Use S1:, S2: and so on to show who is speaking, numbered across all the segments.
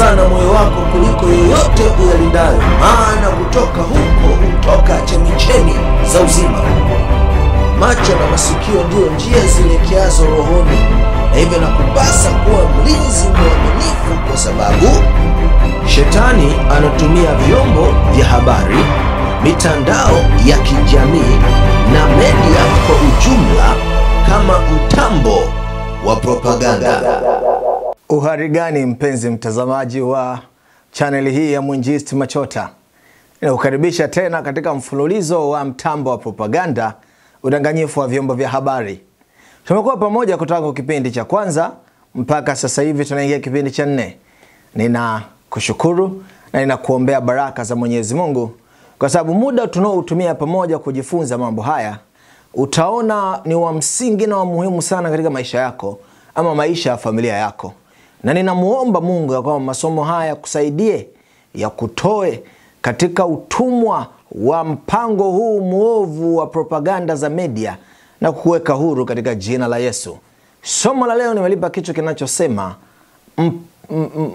S1: sana moyo wako kuliko yoyote uyalindayo, maana kutoka huko hutoka chemichemi za uzima. Macho na masikio ndio njia zielekeazo rohoni, na hivyo nakupasa kuwa mlinzi mwaminifu, kwa sababu Shetani anatumia vyombo vya habari, mitandao ya kijamii na media kwa ujumla kama mtambo wa propaganda.
S2: Uhari gani mpenzi mtazamaji wa channel hii ya Mwinjilisti Machota? Ninakukaribisha tena katika mfululizo wa mtambo wa propaganda, udanganyifu wa vyombo vya habari. Tumekuwa pamoja kutoka kipindi cha kwanza mpaka sasa hivi tunaingia kipindi cha 4. Ninakushukuru na ninakuombea baraka za Mwenyezi Mungu, kwa sababu muda tunaotumia pamoja kujifunza mambo haya utaona ni wa msingi na wa muhimu sana katika maisha yako ama maisha ya familia yako. Na ninamuomba Mungu ya kwamba masomo haya kusaidie, ya kutoe katika utumwa wa mpango huu mwovu wa propaganda za media na kukuweka huru katika jina la Yesu. Somo la leo nimelipa kichwa kinachosema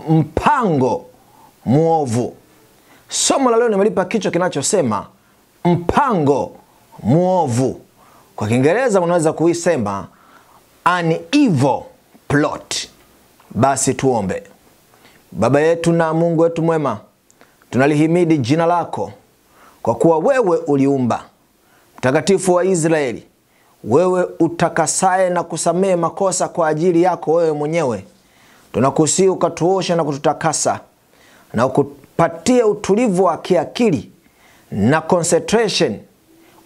S2: mpango mwovu. Somo la leo nimelipa kichwa kinachosema mpango mwovu. Kwa Kiingereza unaweza kuisema an evil plot. Basi tuombe. Baba yetu na Mungu wetu mwema, tunalihimidi jina lako kwa kuwa wewe uliumba. Mtakatifu wa Israeli, wewe utakasaye na kusamehe makosa kwa ajili yako wewe mwenyewe, tunakusihi ukatuosha na kututakasa na ukupatie utulivu wa kiakili na concentration,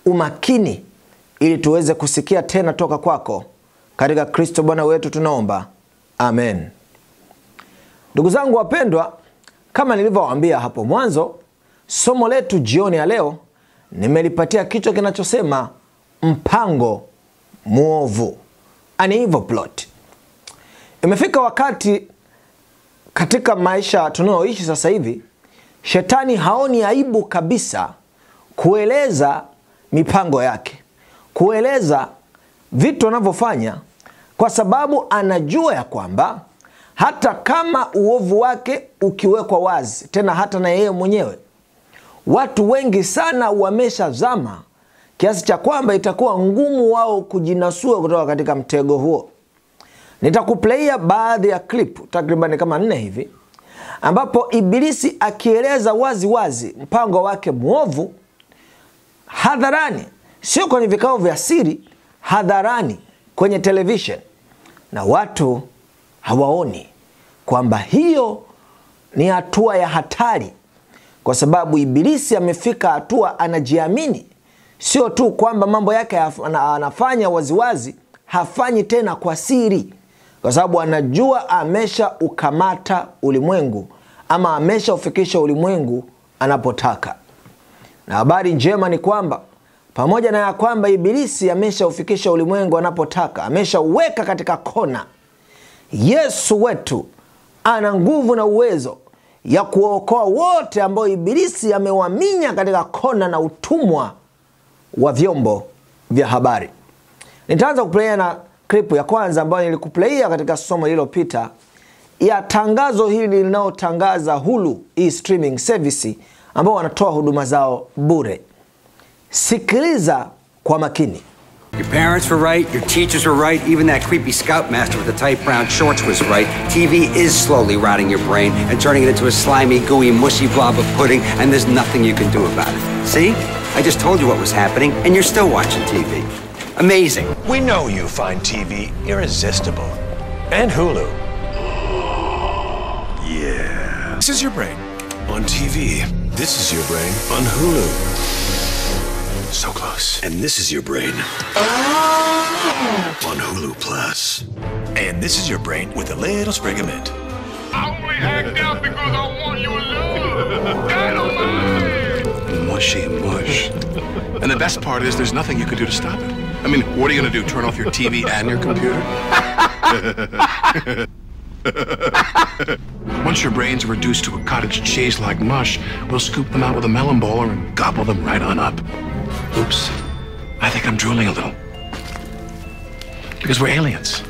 S2: umakini, ili tuweze kusikia tena toka kwako. Katika Kristo Bwana wetu tunaomba. Amen. Ndugu zangu wapendwa, kama nilivyowaambia hapo mwanzo, somo letu jioni ya leo nimelipatia kichwa kinachosema mpango mwovu, an evil plot. Imefika wakati katika maisha tunayoishi sasa hivi, Shetani haoni aibu kabisa kueleza mipango yake, kueleza vitu anavyofanya, kwa sababu anajua ya kwamba hata kama uovu wake ukiwekwa wazi, tena hata na yeye mwenyewe, watu wengi sana wameshazama kiasi cha kwamba itakuwa ngumu wao kujinasua kutoka katika mtego huo. Nitakuplaya baadhi ya clip takriban kama 4 hivi, ambapo Ibilisi akieleza wazi wazi mpango wake mwovu hadharani, sio kwenye vikao vya siri, hadharani kwenye television, na watu hawaoni kwamba hiyo ni hatua ya hatari, kwa sababu Ibilisi amefika hatua anajiamini. Sio tu kwamba mambo yake anafanya waziwazi, hafanyi tena kwa siri, kwa sababu anajua amesha ukamata ulimwengu ama amesha ufikisha ulimwengu anapotaka. Na habari njema ni kwamba pamoja na ya kwamba Ibilisi amesha ufikisha ulimwengu anapotaka, amesha uweka katika kona, Yesu wetu ana nguvu na uwezo ya kuokoa wote ambao Ibilisi amewaminya katika kona na utumwa wa vyombo vya habari. Nitaanza kuplaya na clip ya kwanza ambayo nilikuplaya katika somo lililopita, ya tangazo hili linalotangaza Hulu, streaming service, ambao wanatoa huduma zao bure. Sikiliza kwa makini.
S3: Your parents were right, your teachers were right, even that creepy scoutmaster with the tight brown shorts was right. TV is slowly rotting your brain and turning it into a slimy, gooey, mushy blob of pudding, and there's nothing you can do about it. See? I just told you what was happening, and you're still watching TV. Amazing.
S4: We know you find TV irresistible. And Hulu. Yeah. This is your brain on TV. This is your brain on Hulu. So close. And this is your brain on Hulu Plus. And this is your brain with a little sprig of mint.
S5: I only act out because I want your love. Dynamite!
S4: Mushy mush. And the best part is there's nothing you can do to stop it. I mean, what are you going to do, turn off your TV and your computer? Once your brains are reduced to a cottage cheese like mush, we'll scoop them out with a melon bowler and gobble them right on up. Oops. I think I'm drooling a little. Because we're aliens.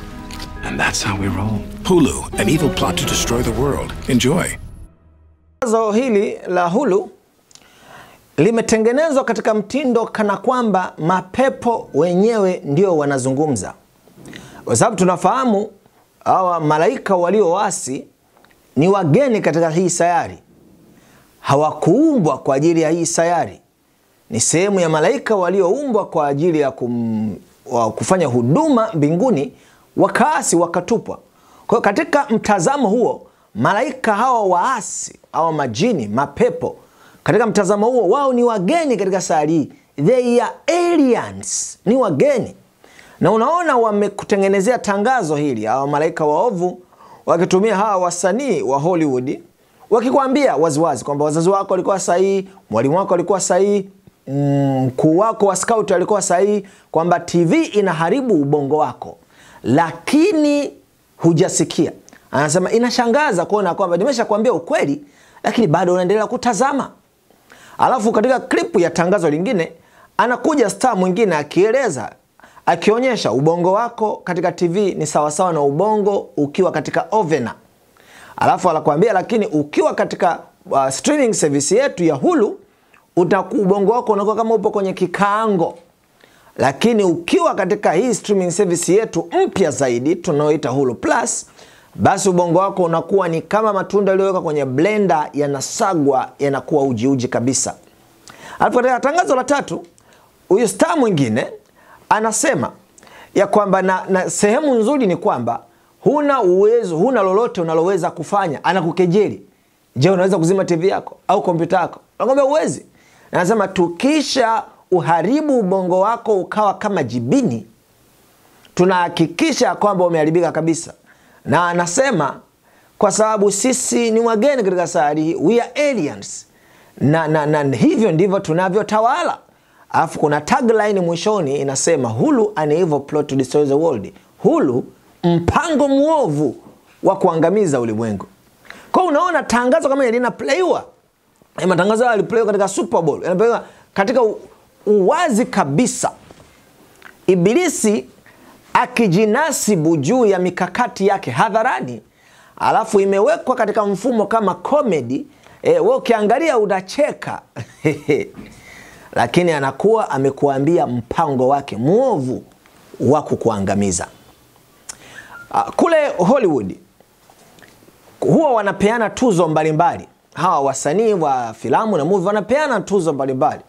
S4: And that's how we roll. Hulu, an evil plot to destroy the world. Enjoy.
S2: Tangazo hili la Hulu limetengenezwa katika mtindo kana kwamba mapepo wenyewe ndio wanazungumza. Kwa sababu tunafahamu hawa malaika walioasi ni wageni katika hii sayari. Hawakuumbwa kwa ajili ya hii sayari. Ni sehemu ya malaika walioumbwa kwa ajili ya kufanya huduma mbinguni, wakaasi wakatupwa. Kwa hiyo katika mtazamo huo, malaika hawa waasi, hawa majini, mapepo, katika mtazamo huo wao ni wageni katika sayari hii. They are aliens, ni wageni. Na unaona wamekutengenezea tangazo hili, hawa malaika waovu wakitumia hawa wasanii wa Hollywood, wakikwambia waziwazi kwamba wazazi wako walikuwa sahihi, mwalimu wako alikuwa sahihi, mkuu wako wa scout alikuwa sahihi, kwamba TV inaharibu ubongo wako, lakini hujasikia. Anasema inashangaza kuona kwamba nimeshakwambia ukweli, lakini bado unaendelea kutazama. Alafu katika klipu ya tangazo lingine, anakuja star mwingine akieleza, akionyesha ubongo wako katika TV ni sawasawa na ubongo ukiwa katika ovena. Alafu anakuambia lakini ukiwa katika streaming service yetu ya Hulu, ubongo wako unakuwa kama upo kwenye kikaango. Lakini ukiwa katika hii streaming service yetu mpya zaidi tunaoita Hulu Plus, basi ubongo wako unakuwa ni kama matunda yaliyowekwa kwenye blender, yanasagwa, yanakuwa uji kabisa. Alafu katika tangazo la tatu, huyu star mwingine anasema ya kwamba na sehemu nzuri ni kwamba huna uwezo, huna lolote unaloweza kufanya. Anakukejeli. Je, unaweza kuzima TV yako au kompyuta yako? Anakuambia uwezi. Anasema tukisha uharibu ubongo wako ukawa kama jibini, tunahakikisha kwamba umeharibika kabisa. Na anasema kwa sababu sisi ni wageni katika sayari hii, we are aliens. Na hivyo ndivyo tunavyotawala. Alafu kuna tagline mwishoni inasema Hulu, an evil plot to destroy the world. Hulu, mpango mwovu wa kuangamiza ulimwengu. Kwa unaona tangazo kama lina playwa. Matangazo yale yaliplaywa katika Super Bowl, yanaplaywa katika uwazi kabisa. Ibilisi akijinasibu juu ya mikakati yake hadharani, alafu imewekwa katika mfumo kama comedy. Wewe ukiangalia unacheka. Lakini anakuwa amekuambia mpango wake mwovu wa kukuangamiza. Kule Hollywood huwa wanapeana tuzo mbalimbali. Hawa wasanii wa filamu na movie wanapeana tuzo mbalimbali.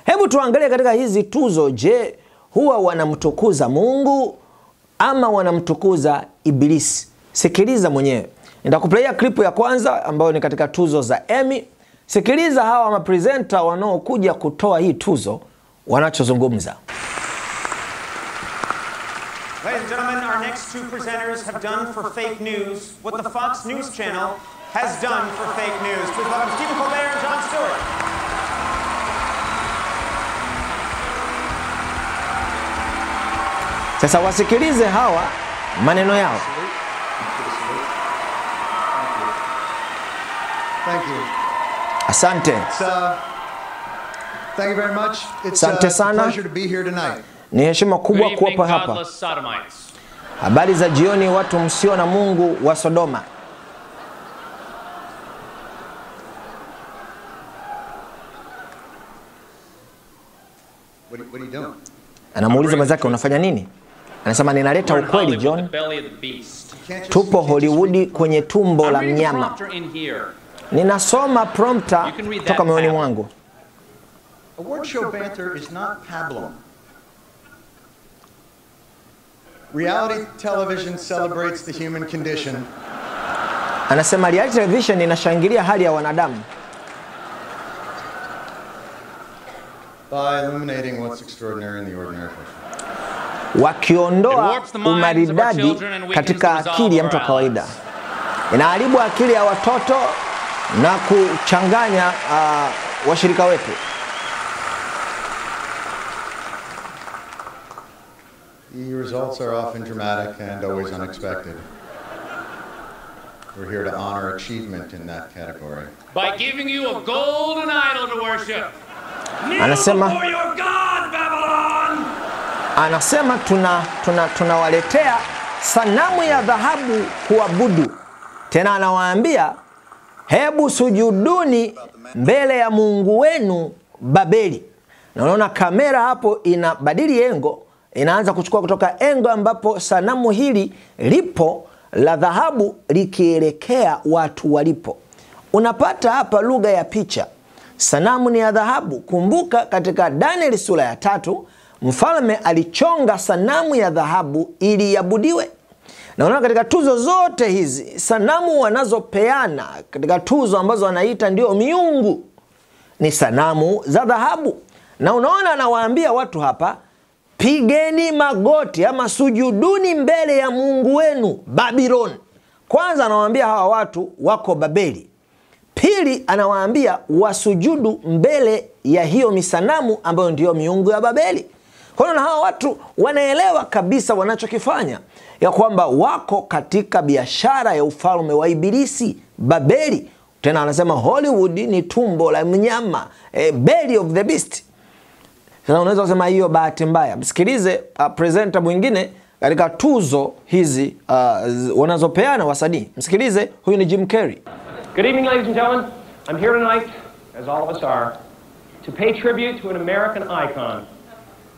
S2: Hebu tuangalie katika hizi tuzo, je, huwa wanamtukuza Mungu ama wanamtukuza Ibilisi? Sikiliza mwenyewe. Nitakuplaya klipu ya kwanza ambayo ni katika tuzo za Emmy. Sikiliza hawa mapresenter wanaokuja kutoa hii tuzo wanachozungumza.
S6: Ladies and gentlemen, our next two presenters have done for fake news what the Fox News Channel has done for fake news. Please welcome Stephen Colbert and Jon Stewart.
S2: Sasa wasikilize hawa maneno yao.
S7: Thank you.
S2: Asante.
S7: Thank you very much. It's
S2: Asante
S7: a
S2: sana.
S7: pleasure to be here tonight.
S2: Ni heshima kubwa kuwa hapa. Habari za jioni watu msio na Mungu wa Sodoma.
S7: What are you doing?
S2: Anamuuliza mwenzake unafanya nini? Anasema ninaleta ukweli John. Tupo Hollywood kwenye tumbo la mnyama. Ninasoma prompter kutoka moyoni mwangu.
S7: Award show banter is not pablum. Reality television celebrates the human condition.
S2: Anasema reality television inashangilia hali ya wanadamu
S7: by illuminating what's extraordinary in the ordinary person.
S2: Wakiondoa umaridadi katika akili ya mtu wa kawaida. Inaharibu akili ya watoto na kuchanganya washirika wetu.
S7: The results are often dramatic and always unexpected. We're here to honor achievement in that category.
S8: By giving you a golden idol to worship.
S2: Anasema
S8: Kneel before your God, Babylon!
S2: Anasema tunawaletea sanamu ya dhahabu kuabudu. Tena anawaambia, hebu sujuduni mbele ya Mungu wenu Babeli. Na unaona kamera hapo inabadili engo, inaanza kuchukua kutoka engo ambapo sanamu hili lipo la dhahabu likielekea watu walipo. Unapata hapa lugha ya picha. Sanamu ni ya dhahabu. Kumbuka katika Danieli sura ya 3, mfalme alichonga sanamu ya dhahabu ili iabudiwe. Na unaona katika tuzo zote hizi, sanamu wanazopeana katika tuzo ambazo wanaita ndio miungu ni sanamu za dhahabu. Na unaona anawaambia watu hapa, pigeni magoti ama sujuduni mbele ya Mungu wenu Babylon. Kwanza anawaambia hawa watu wako Babeli. Pili anawaambia wasujudu mbele ya hiyo misanamu ambayo ndiyo miungu ya Babeli. Kwa hiyo hawa watu wanaelewa kabisa wanachokifanya, ya kwamba wako katika biashara ya ufalme wa ibilisi Babeli. Tena anasema Hollywood ni tumbo la mnyama, belly of the beast. Sasa unaweza kusema hiyo bahati mbaya. Msikilize presenter mwingine katika tuzo hizi wanazopeana wasanii. Msikilize, huyu ni Jim Carrey.
S9: Good evening, ladies and gentlemen. I'm here tonight, as all of us are, to pay tribute to an American icon,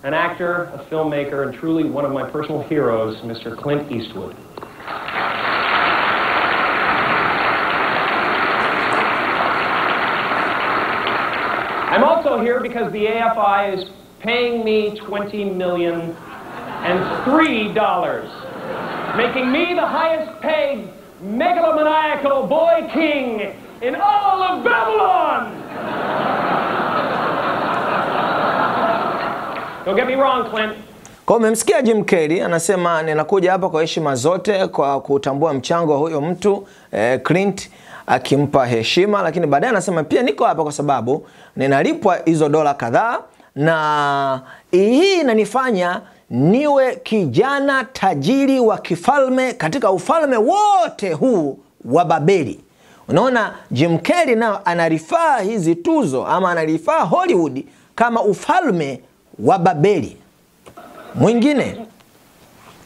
S9: an actor, a filmmaker, and truly one of my personal heroes, Mr. Clint Eastwood. I'm also here because the AFI is paying me $20,003, making me the highest paid megalomaniacal boy king in all of Babylon! Don't get me wrong, Clint.
S2: Kwa mmemsikia Jim Carrey anasema ninakuja hapa kwa heshima zote, kwa kutambua mchango wa huyo mtu Clint, akimpa heshima, lakini baadaye anasema pia niko hapa kwa sababu ninalipwa hizo dola kadhaa, na hii inanifanya niwe kijana tajiri wa kifalme katika ufalme wote huu wa Babeli. Unaona, Jim Carrey nao anarifaa hizi tuzo ama anarifaa Hollywood kama ufalme wa Babeli.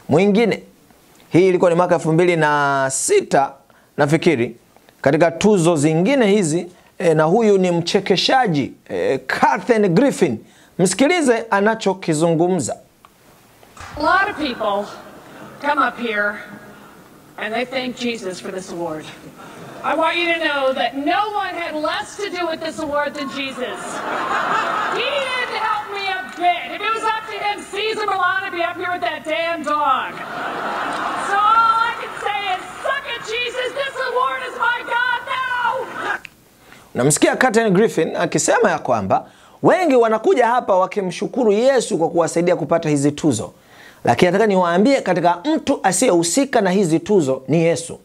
S2: Mwingine hii ilikuwa ni mwaka 2006 nafikiri, katika tuzo zingine hizi na huyu ni mchekeshaji Kathy Griffin. Msikilize anachokizungumza.
S10: A lot of people come up here and they thank Jesus for this award. I want you to know that no one had less to do with this award than Jesus. He didn't help me a bit. If it was up to him, Caesar Milan would be up here with that damn dog. So all I can say is, suck it, Jesus, this award is my God now!
S2: Namsikia Kathy Griffin akisema ya kwamba wengi wanakuja hapa wakimshukuru Yesu kwa kuwasaidia kupata hizi tuzo. Lakini nataka niwaambie, katika mtu asiyehusika na hizi tuzo ni Yesu.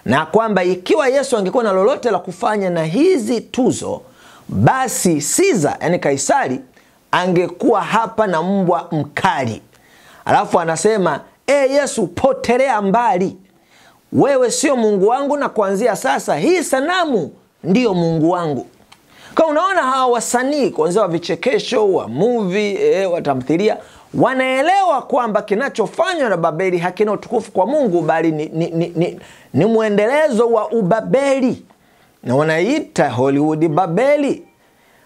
S2: Na kwamba ikiwa Yesu angekuwa na lolote la kufanya na hizi tuzo, basi Caesar, yani Kaisari, angekuwa hapa na mbwa mkali. Alafu anasema, Yesu, potelea mbali. Wewe sio Mungu wangu, na kuanzia sasa hii sanamu ndiyo Mungu wangu. Kwa unaona hawa wasanii kuanzia wa vichekesho, wa movie, wa tamthilia, wanaelewa kwamba kinachofanywa na Babeli hakina utukufu kwa Mungu, bali ni muendelezo wa ubabeli, na wanaita Hollywood Babeli.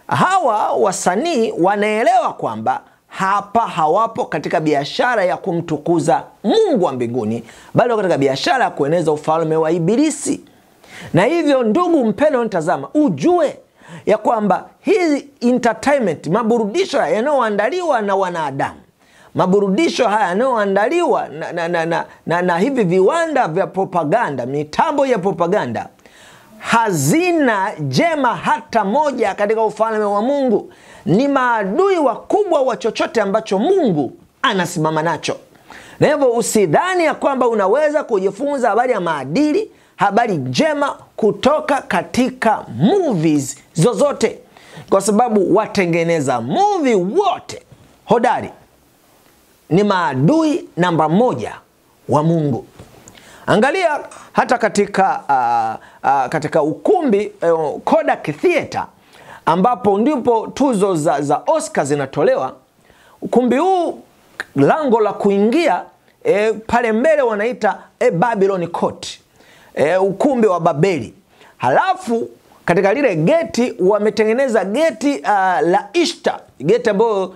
S2: Hawa wasanii wanaelewa kwamba hapa hawapo katika biashara ya kumtukuza Mungu wa mbinguni, bali katika biashara ya kueneza ufalme wa ibilisi. Na hivyo ndugu mpendwa nitazama, ujue ya kwamba hii entertainment, maburudisho yanayoandaliwa na wanadamu, maburudisho haya yanayoandaliwa na hivi viwanda vya propaganda, mitambo ya propaganda, hazina jema hata moja katika ufalme wa Mungu. Ni maadui wakubwa wa chochote ambacho Mungu anasimama nacho. Na hivyo usidhani ya kwamba unaweza kujifunza habari ya maadili, habari njema kutoka katika movies zozote, kwa sababu watengeneza movie wote hodari ni maadui namba 1 wa Mungu. Angalia hata katika ukumbi Kodak Theater, ambapo ndipo tuzo za Oscar zinatolewa. Ukumbi huu lango la kuingia pale mbele wanaita Babylon Court, ukumbi wa Babeli. Halafu katika lile geti wametengeneza geti la Ishtar, geti ambalo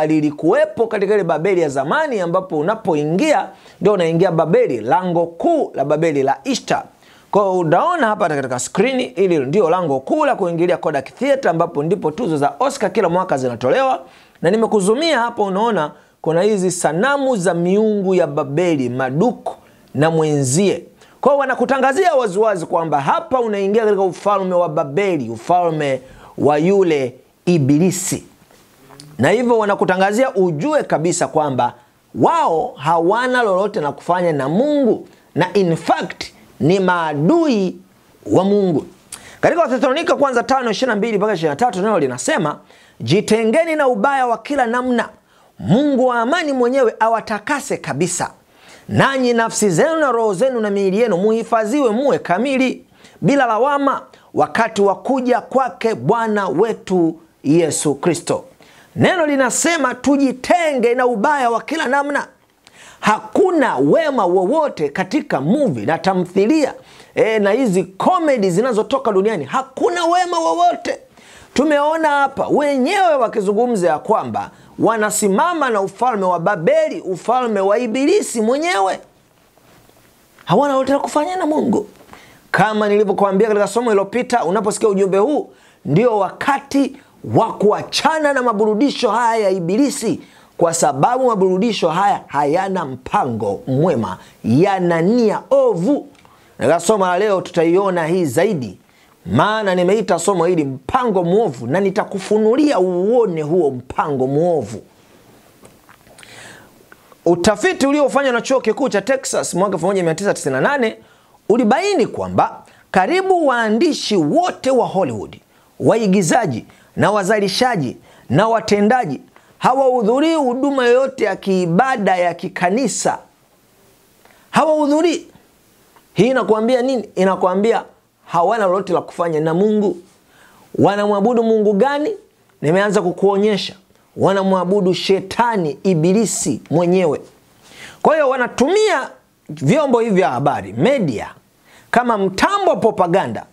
S2: lilikuwepo katika ile Babeli ya zamani, ambapo unapoingia ndio unaingia Babeli, lango kuu la Babeli la Ishtar. Kwa unaona hapa katika screen, ili ndio lango kuu la kuingilia Kodak Theater, ambapo ndipo tuzo za Oscar kila mwaka zinatolewa. Na nimekuzumia hapo, unaona kuna hizi sanamu za miungu ya Babeli, Maduku na mwenzie. Kwa wanakutangazia waziwazi kwamba hapa unaingia katika ufalme wa Babeli, ufalme wa yule ibilisi. Na hivyo wanakutangazia ujue kabisa kwamba wao hawana lolote na kufanya na Mungu, na in fact ni maadui wa Mungu. Katika Wathesalonika kwanza 5:22-23 neno linasema, jitengeni na ubaya wa kila namna, Mungu wa amani mwenyewe awatakase kabisa. Nanyi nafsi zenu na roho zenu na miili yenu muhifadhiwe muwe kamili bila lawama wakati wa kuja kwake Bwana wetu Yesu Kristo. Neno linasema tujitenge na ubaya wa kila namna. Hakuna wema wowote katika movie na tamthilia na hizi comedy zinazotoka duniani. Hakuna wema wowote. Tumeona hapa wenyewe wakizungumza ya kwamba wanasimama na ufalme wa Babeli, ufalme wa ibilisi mwenyewe. Hawana lolote la kufanya na Mungu. Kama nilivyokuambia katika somo lililopita, unaposikia ujumbe huu, ndio wakati wa kuachana na maburudisho haya ya ibilisi, kwa sababu maburudisho haya hayana mpango mwema, yana nia ovu. Na somo la leo tutaiona hii zaidi, maana nimeita somo hili mpango mwovu, na nitakufunulia uone huo mpango mwovu. Utafiti uliofanywa na chuo kikuu cha Texas mwaka 1998 ulibaini kwamba karibu waandishi wote wa Hollywood, waigizaji na wazalishaji na watendaji hawahudhurii huduma yoyote ya kiibada ya kikanisa. Hawahudhurii. Hii inakuambia nini? Inakuambia hawana lolote la kufanya na Mungu. Wanamwabudu Mungu gani? Nimeanza kukuonyesha. Wanamwabudu shetani, ibilisi mwenyewe. Kwa hiyo wanatumia vyombo hivi vya habari, media, kama mtambo wa propaganda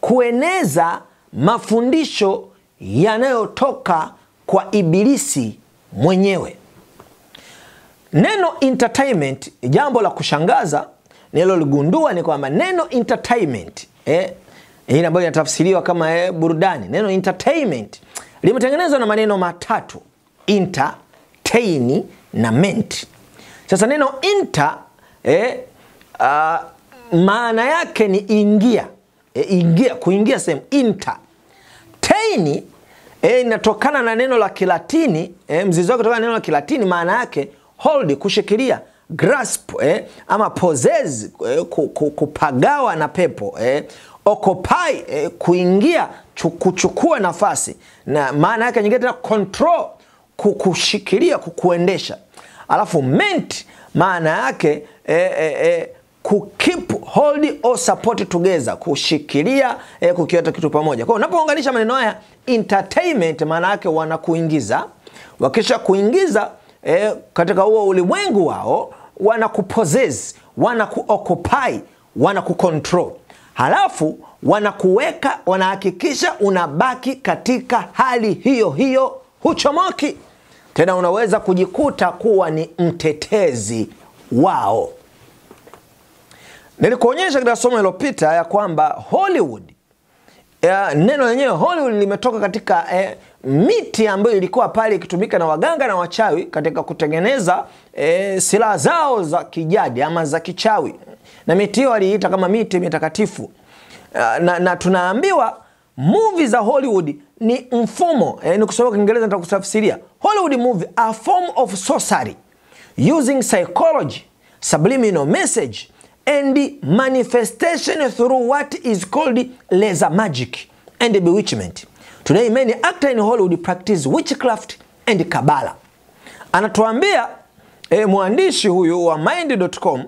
S2: kueneza mafundisho yanayotoka kwa ibilisi mwenyewe. Neno entertainment, jambo la kushangaza niloligundua ni kwamba neno entertainment, hii ambayo inatafsiriwa kama burudani, neno entertainment limetengenezwa na maneno matatu: entertain na ment. Sasa neno enter maana yake ni ingia, ingia, kuingia sehemu. Entertain inatokana na neno la Kilatini, mzizi wake kutoka na neno la Kilatini, maana yake hold, kushikilia, grasp, ama possess, kupagawa na pepo, occupy, kuingia, kuchukua nafasi, na maana yake nyingine tena control, kushikilia, kukuendesha. Alafu ment maana yake keep, hold or support together, kushikilia, kukiweka kitu pamoja. Kwa hiyo unapounganisha maneno haya, entertainment maana yake wanakuingiza, wakisha kuingiza katika huo ulimwengu wao, wanakupossess, wanakuoccupy, wanakucontrol. Halafu wanakuweka, wanahakikisha unabaki katika hali hiyo hiyo, huchomoki. Tena unaweza kujikuta kuwa ni mtetezi wao. Nilikuonyesha katika somo lililopita ya kwamba Hollywood, neno lenyewe Hollywood limetoka katika miti ambayo ilikuwa pale ikitumika na waganga na wachawi katika kutengeneza silaha zao za kijadi ama za kichawi. Na miti hiyo waliita kama miti mitakatifu. Na tunaambiwa movie za Hollywood ni mfumo, ni kusoma Kiingereza nitakutafsiria. Hollywood movie a form of sorcery using psychology, subliminal message and manifestation through what is called laser magic and bewitchment. Today many actors in Hollywood practice witchcraft and Kabbalah. Anatuambia mwandishi huyu wa mind.com,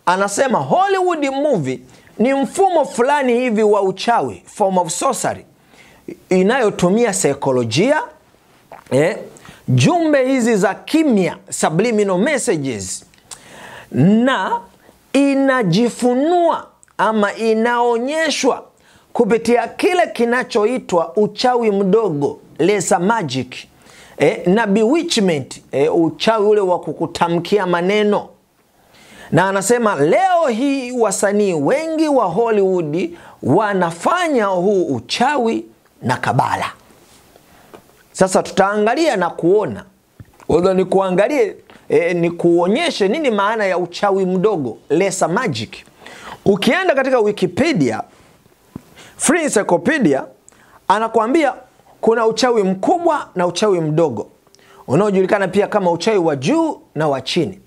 S2: anasema Hollywood movie ni mfumo fulani hivi wa uchawi, form of sorcery, inayotumia saikolojia, jumbe hizi za kimya, subliminal messages, na inajifunua ama inaonyeshwa kupitia kile kinachoitwa uchawi mdogo, lesser magic, na bewitchment, uchawi ule wa kukutamkia maneno. Na anasema leo hii wasanii wengi wa Hollywood wanafanya huu uchawi na kabala. Sasa tutaangalia na kuona, wala ni kuangalie ni kuonyeshe nini maana ya uchawi mdogo, lesser magic. Ukienda katika Wikipedia, Free Encyclopedia, anakuambia kuna uchawi mkubwa na uchawi mdogo, unaojulikana pia kama uchawi wa juu na wa chini.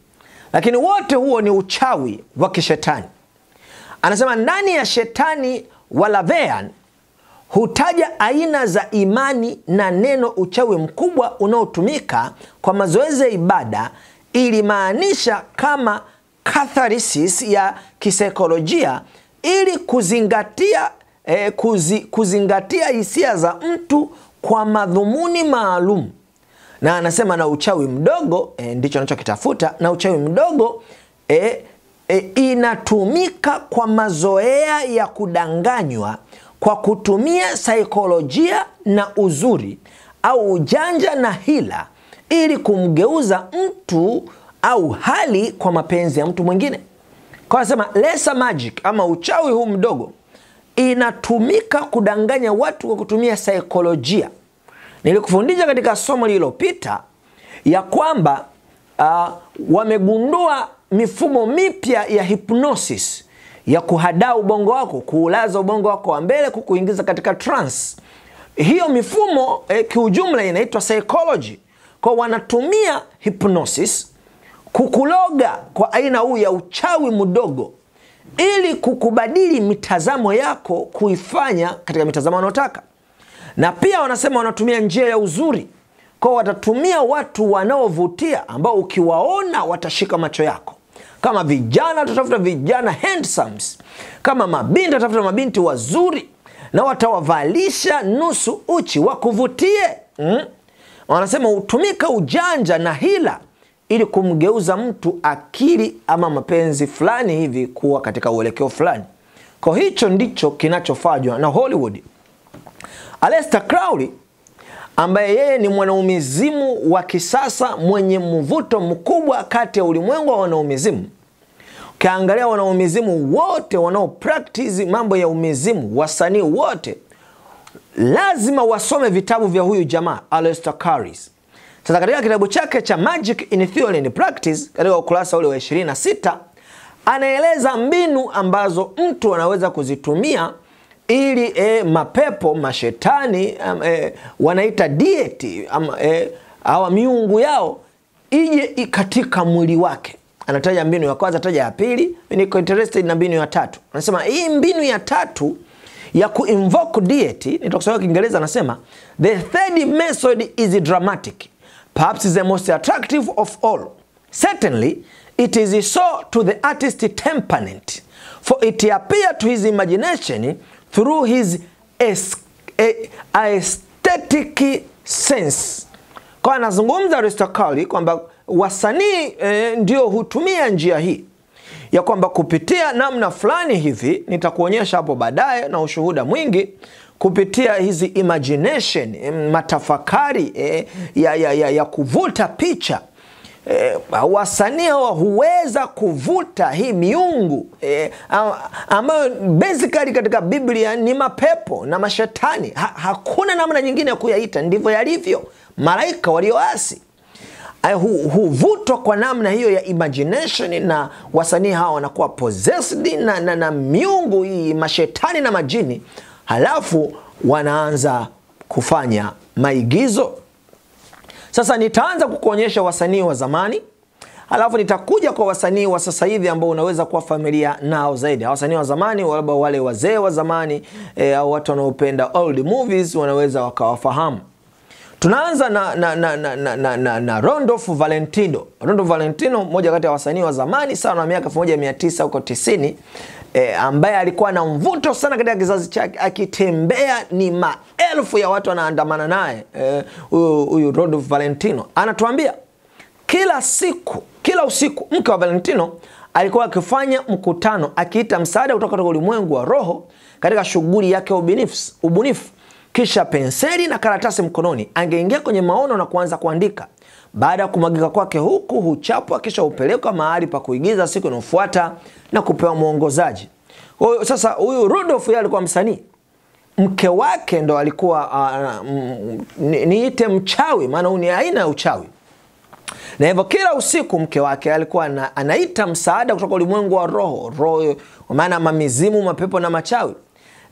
S2: Lakini wote huo ni uchawi wa kishetani. Anasema ndani ya shetani wa Lavean hutaja aina za imani na neno uchawi mkubwa unaotumika kwa mazoezi ya ibada, ili maanisha kama catharsis ya kisaikolojia, ili kuzingatia hisia za mtu kwa madhumuni maalum. Na anasema na uchawi mdogo ndicho anachokitafuta, na uchawi mdogo inatumika kwa mazoea ya kudanganywa kwa kutumia saikolojia na uzuri au ujanja na hila, ili kumgeuza mtu au hali kwa mapenzi ya mtu mwingine. Kwa anasema lesser magic ama uchawi huu mdogo inatumika kudanganya watu kwa kutumia saikolojia. Nilikufundisha katika somo lililopita ya kwamba wamegundua mifumo mipya ya hypnosis ya kuhadaa ubongo wako, kuulaza ubongo wako wa mbele, kukuingiza katika trance. Hiyo mifumo kiujumla inaitwa psychology. Kwa wanatumia hypnosis kukuloga kwa aina huu ya uchawi mdogo, ili kukubadili mitazamo yako kuifanya katika mitazamo wanayotaka. Na pia wanasema wanatumia njia ya uzuri. Kwa watatumia watu wanaovutia ambao ukiwaona watashika macho yako. Kama vijana tutafuta vijana handsomes, kama mabinti tutafuta mabinti wazuri, na watawavalisha nusu uchi wakuvutie. Wanasema utumika ujanja na hila ili kumgeuza mtu akili ama mapenzi fulani hivi kuwa katika uelekeo fulani. Kwa hicho ndicho kinachofanywa na Hollywood. Aleister Crowley, ambaye yeye ni mwanaumizimu wa kisasa mwenye mvuto mkubwa kati ya ulimwengu wa wanaumizimu. Ukiangalia wanaumizimu wote wanao practice mambo ya umizimu, wasanii wote lazima wasome vitabu vya huyu jamaa Aleister Crowley. Sasa katika kitabu chake cha Magic in Theory and Practice, katika ukurasa ule wa 26, anaeleza mbinu ambazo mtu anaweza kuzitumia ili mapepo, mashetani, wanaita deity, hawa miungu yao, ije katika mwili wake. Anataja mbinu ya kwanza, ataja ya pili, niko interested na mbinu ya tatu. Anasema hii mbinu ya tatu ya kuinvoke deity, nitakusema Kiingereza, anasema the third method is dramatic, perhaps the most attractive of all. Certainly it is so to the artist's temperament, for it appears to his imagination through his aesthetic sense. Kwa anazungumza Aleister Crowley kwamba wasanii ndio hutumia njia hii ya kwamba kupitia namna fulani hivi, nitakuonyesha hapo baadaye na ushuhuda mwingi, kupitia hizi imagination, matafakari ya kuvuta picha, wasanii huweza kuvuta hii miungu ambayo basically katika Biblia ni mapepo na mashetani. Hakuna namna nyingine ya kuyaita, ndivyo yalivyo malaika walioasi. Huvutwa kwa namna hiyo ya imagination, na wasanii hawa wanakuwa possessed na miungu hii, mashetani na majini, halafu wanaanza kufanya maigizo. Sasa nitaanza kukuonyesha wasanii wa zamani, halafu nitakuja kwa wasanii wa sasa hivi ambao unaweza kuwa familia nao zaidi. Wasanii wa zamani, wale wazee wa zamani, au watu wanaopenda old movies wanaweza wakawafahamu. Tunaanza na Randolph Valentino. Randolph Valentino, mmoja kati ya wasanii wa zamani sana wa miaka 1990, ambaye alikuwa na mvuto sana katika kizazi chake. Akitembea ni maelfu ya watu wanaandamana naye. Huyu Randolph Valentino anatuambia kila usiku mke wa Valentino alikuwa akifanya mkutano akiita msaada kutoka katika ulimwengu wa roho katika shughuli yake ubunifu. Kisha penseli na karatasi mkononi angeingia kwenye maono na kuanza kuandika. Baada ya kumwagika kwake huku huchapwa kisha upelekwa mahali pa kuigiza siku inayofuata na kupewa mwongozaji. Sasa huyu Rudolph yeye alikuwa msanii. Mke wake ndo alikuwa niite mchawi, maana ni aina ya uchawi. Na hivyo kila usiku mke wake alikuwa anaita msaada kutoka ulimwengu wa roho, maana mamizimu, mapepo na machawi.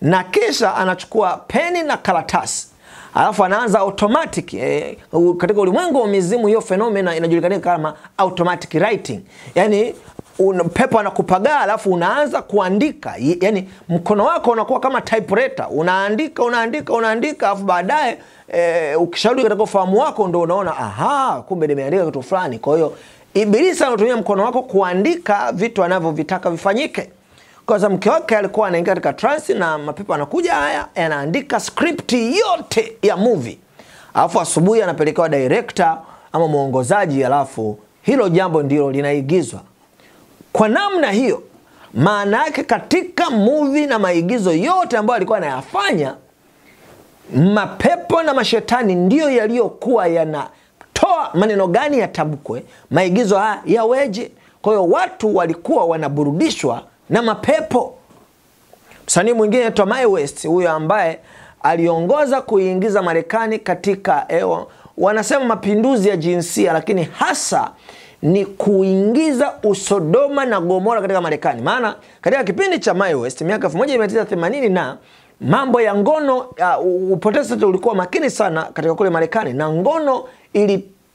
S2: Na kisha anachukua peni na karatasi. Alafu anaanza automatic katika ulimwengu wa mizimu. Hiyo fenomena inajulikana kama automatic writing. Yani pepo anakupagaa alafu unaanza kuandika. Yani mkono wako unakuwa kama typewriter. Unaandika alafu baadaye ukisharudi katika ufahamu wako ndo unaona aha, kumbe nimeandika kitu fulani. Kwa hiyo ibilisi anatumia mkono wako kuandika vitu anavyovitaka vifanyike. Kwa sababu mke wake alikuwa anaingia katika trance na mapepo anakuja haya anaandika script yote ya movie. Alafu asubuhi anapelekewa director ama mwongozaji, alafu hilo jambo ndilo linaigizwa. Kwa namna hiyo, maana yake katika movie na maigizo yote ambayo alikuwa anayafanya, mapepo na mashetani ndio yaliyokuwa yanatoa maneno gani yatabukwe, maigizo haya yaweje. Kwa hiyo watu walikuwa wanaburudishwa na mapepo. Msanii mwingine anaitwa Mae West, huyo ambaye aliongoza kuingiza Marekani katika wanasema mapinduzi ya jinsia, lakini hasa ni kuingiza Usodoma na Gomora katika Marekani. Maana katika kipindi cha Mae West miaka 1980 na mambo ya ngono, Uprotestanti ulikuwa makini sana katika kule Marekani, na ngono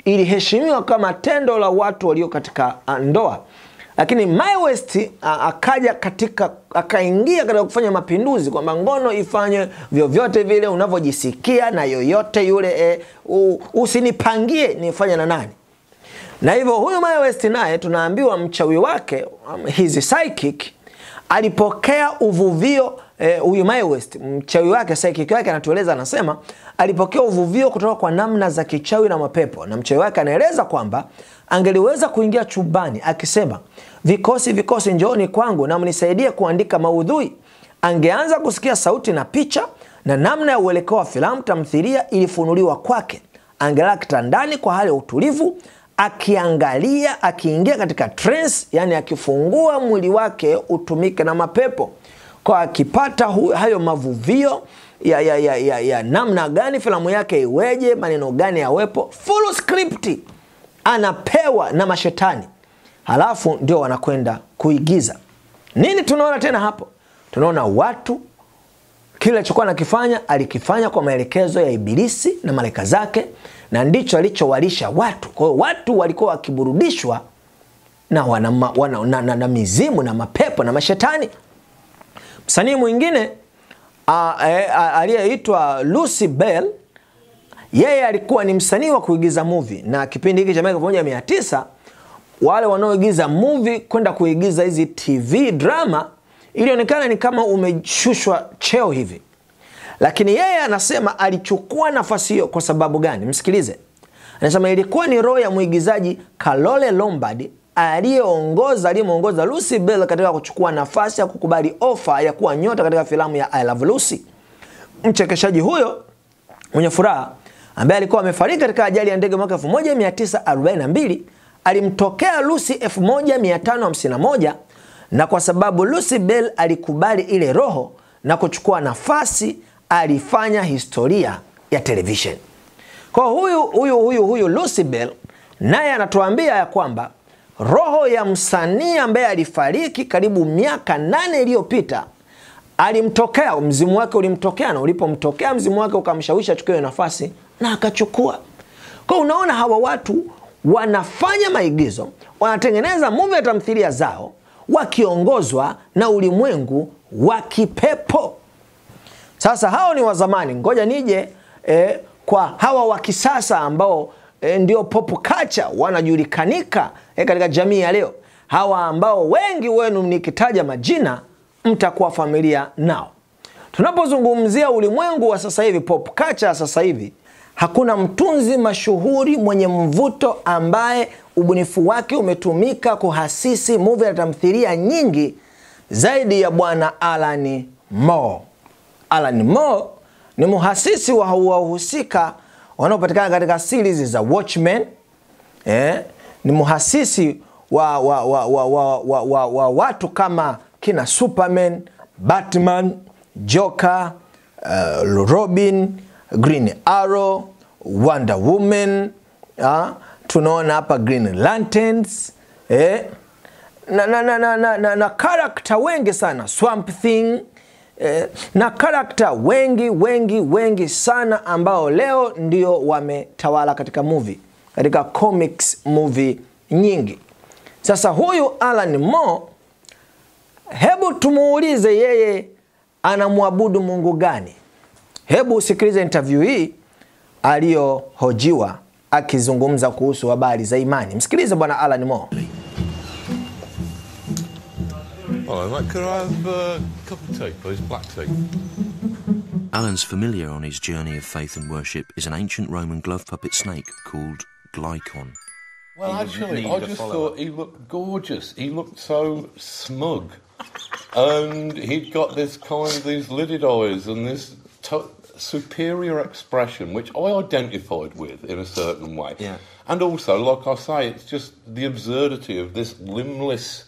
S2: iliheshimiwa kama tendo la watu walio katika ndoa. Lakini Mae West akaingia katika kufanya mapinduzi kwamba ngono ifanye vyovyote vile unavyojisikia na yoyote yule, usinipangie nifanye na nani. Na hivyo huyu Mae West naye tunaambiwa mchawi wake, his psychic, alipokea uvuvio. Huyu Mae West mchawi wake, psychic wake, anatueleza, anasema alipokea uvuvio kutoka kwa namna za kichawi na mapepo. Na mchawi wake anaeleza kwamba angeliweza kuingia chumbani akisema, vikosi njooni kwangu na mnisaidie kuandika maudhui. Angeanza kusikia sauti na picha na namna ya uelekeo wa filamu tamthilia ilifunuliwa kwake. Angelala kitandani kwa hali ya utulivu akiangalia, akiingia katika trance, yani akifungua mwili wake utumike na mapepo. Kwa akipata hayo mavuvio ya namna gani filamu yake iweje, maneno gani yawepo, full script anapewa na mashetani. Halafu ndio wanakwenda kuigiza. Nini tunaona tena hapo? Tunaona watu kile alichokuwa anakifanya alikifanya kwa maelekezo ya ibilisi na malaika zake, na ndicho alichowalisha watu. Kwa hiyo watu walikuwa wakiburudishwa na mizimu na mapepo na mashetani. Msanii mwingine aliyeitwa Lucy Bell, yeye alikuwa ni msanii wa kuigiza movie, na kipindi hiki cha miaka 1900 wale wanaoigiza movie kwenda kuigiza hizi TV drama ilionekana ni kama umeshushwa cheo hivi. Lakini yeye anasema alichukua nafasi hiyo kwa sababu gani? Msikilize. Anasema ilikuwa ni roho ya muigizaji Carole Lombard aliyemuongoza Lucy Bell katika kuchukua nafasi ya kukubali ofa ya kuwa nyota katika filamu ya I Love Lucy. Mchekeshaji huyo mwenye furaha ambaye alikuwa amefariki katika ajali ya ndege mwaka 1942 alimtokea Lucy 1551, na kwa sababu Lucy Bell alikubali ile roho na kuchukua nafasi, alifanya historia ya television. Kwa huyu Lucy Bell naye anatuambia ya kwamba roho ya msanii ambaye alifariki karibu miaka 8 iliyopita alimtokea, mzimu wake ulimtokea, na ulipomtokea mzimu wake ukamshawishi achukue nafasi na akachukua. Kwa unaona hawa watu wanafanya maigizo, wanatengeneza movie ya tamthilia zao wakiongozwa na ulimwengu wa kipepo. Sasa hao ni wa zamani. Ngoja nije kwa hawa wa kisasa ambao ndio pop culture wanajulikanika katika jamii ya leo. Hawa ambao wengi wenu nikitaja majina mtakuwa familia nao. Tunapozungumzia ulimwengu wa sasa hivi, pop culture sasa hivi, hakuna mtunzi mashuhuri mwenye mvuto ambaye ubunifu wake umetumika kuhasisi movie na tamthilia nyingi zaidi ya bwana Alan Moore. Alan Moore ni muhasisi wa wahusika wanaopatikana katika series za Watchmen. Ni muhasisi wa watu kama kina Superman, Batman, Joker, Robin, Green Arrow, Wonder Woman, tunaona hapa Green Lanterns, na character wengi sana, Swamp Thing, na character wengi sana ambao leo ndio wametawala katika movie, katika comics movie nyingi. Sasa huyu Alan Moore, hebu tumuulize yeye anamwabudu Mungu gani? Hebu usikilize interview hii aliyohojiwa akizungumza kuhusu habari za imani. Msikilize bwana Alan Moore.
S11: Hello, mate. Could I have a cup of tea, please? Black tea.
S12: Alan's familiar on his journey of faith and worship is an ancient Roman glove puppet snake called Glycon.
S11: Well, actually, I just thought he looked gorgeous. He looked so smug. And he'd got this these lidded eyes and this superior expression, which I identified with in a certain way.
S12: Yeah.
S11: And also, like I say, it's just the absurdity of this limbless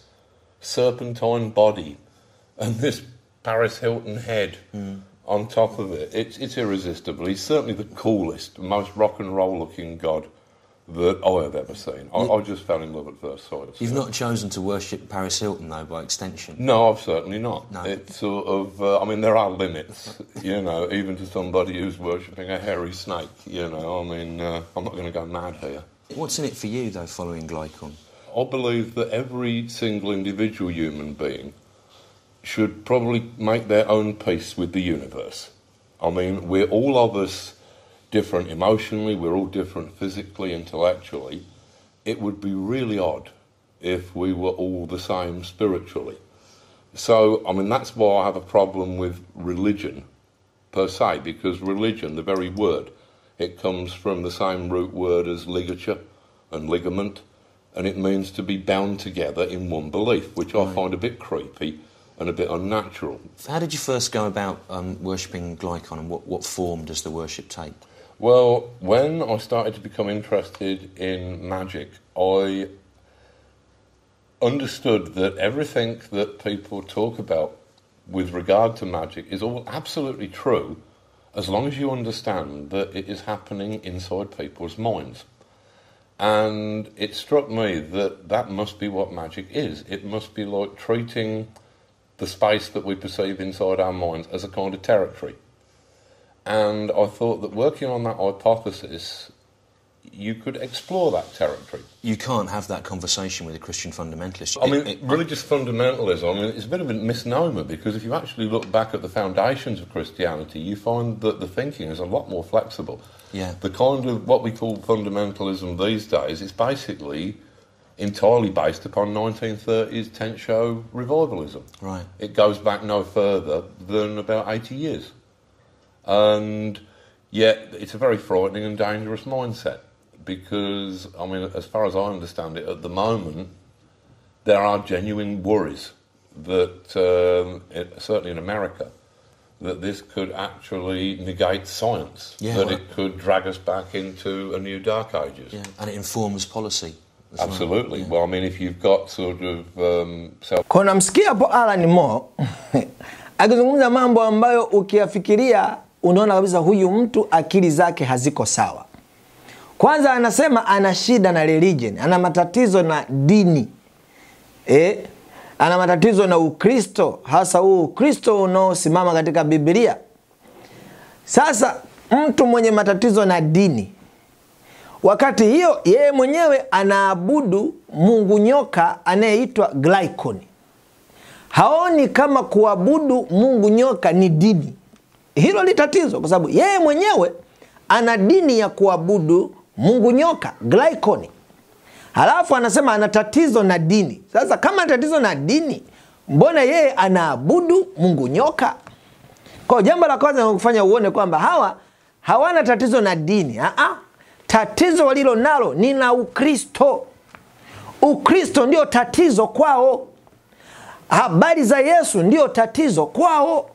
S11: serpentine body and this Paris Hilton head on top of it. It's irresistible. He's certainly the coolest, most rock and roll looking god that I have ever seen. I just fell in love at first sight.
S12: You've not chosen to worship Paris Hilton, though, by extension?
S11: No, I've certainly not.
S12: No.
S11: It's sort of, I mean, there are limits, you know, even to somebody who's worshipping a hairy snake, you know. I mean, I'm not going to go mad here.
S12: What's in it for you, though, following Glycon?
S11: I believe that every single individual human being should probably make their own peace with the universe. I mean, we're all of us different emotionally, we're all different physically, intellectually. It would be really odd if we were all the same spiritually. So, I mean, that's why I have a problem with religion, per se, because religion, the very word, it comes from the same root word as ligature and ligament, and it means to be bound together in one belief, which I find a bit creepy and a bit unnatural.
S12: How did you first go about worshipping Glycon, and what form does the worship take?
S11: Well, when I started to become interested in magic, I understood that everything that people talk about with regard to magic is all absolutely true, as long as you understand that it is happening inside people's minds. And it struck me that that must be what magic is. It must be like treating the space that we perceive inside our minds as a kind of territory. And I thought that working on that hypothesis, you could explore that territory.
S12: You can't have that conversation with a Christian fundamentalist.
S11: I mean, religious fundamentalism, I mean, it's a bit of a misnomer, because if you actually look back at the foundations of Christianity, you find that the thinking is a lot more flexible.
S12: Yeah.
S11: The kind of what we call fundamentalism these days is basically entirely based upon 1930s tent show revivalism.
S12: Right.
S11: It goes back no further than about 80 years. And yet it's a very frightening and dangerous mindset, because, I mean, as far as I understand it, at the moment, there are genuine worries that, certainly in America, that this could actually negate science, that it could drag us back into a new dark ages.
S12: Yeah, and it informs policy.
S11: Absolutely. Well, I mean, if you've got sort of
S2: Kuna msikia hapo Alan Moore akizungumza mambo ambayo ukiyafikiria unaona kabisa huyu mtu akili zake haziko sawa. Kwanza anasema ana shida na religion, ana matatizo na dini. Ana matatizo na Ukristo, hasa huu Ukristo unaosimama katika Biblia. Sasa mtu mwenye matatizo na dini, wakati hiyo yeye mwenyewe anaabudu mungu nyoka anayeitwa Glycon. Haoni kama kuabudu mungu nyoka ni dini. Hilo ni tatizo, kwa sababu yeye mwenyewe ana dini ya kuabudu mungu nyoka Glycon. Halafu anasema ana tatizo na dini. Sasa kama tatizo na dini, mbona yeye anaabudu mungu nyoka? Kwa jambo la kwanza kufanya uone kwamba hawa hawana tatizo na dini. Tatizo walilo nalo ni na Ukristo. Ukristo ndio tatizo kwao. Habari za Yesu ndio tatizo kwao.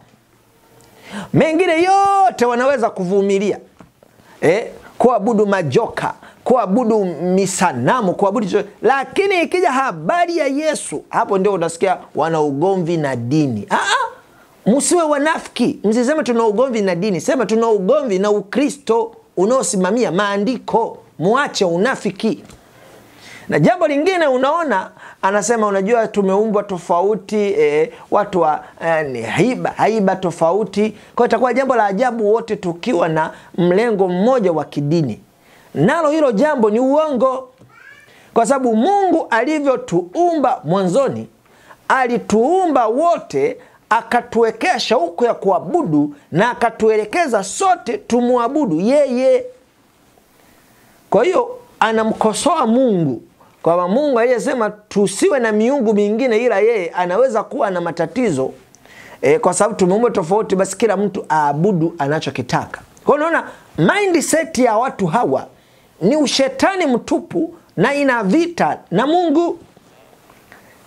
S2: Mengine yote wanaweza kuvumilia. Kuabudu majoka, kuabudu misanamu, kuabudu, lakini ikija habari ya Yesu, hapo ndio unasikia wana ugomvi na dini. Msiwe wanafiki. Msiseme tuna ugomvi na dini. Sema tuna ugomvi na Ukristo unaosimamia maandiko. Muache unafiki. Na jambo lingine unaona, anasema unajua tumeumbwa tofauti, watu wa ni haiba tofauti. Kwa itakuwa jambo la ajabu wote tukiwa na mlengo mmoja wa kidini. Nalo hilo jambo ni uongo. Kwa sababu Mungu alivyotuumba mwanzoni, alituumba wote, akatuwekea shauku ya kuabudu na akatuelekeza sote tumuabudu yeye. Kwa hiyo anamkosoa Mungu kwa Mungu aliyesema tusiwe na miungu mingine ila yeye, anaweza kuwa na matatizo kwa sababu tumeumbwa tofauti, basi kila mtu aabudu anachokitaka. Kwa hiyo unaona mindset ya watu hawa ni ushetani mtupu na ina vita na Mungu.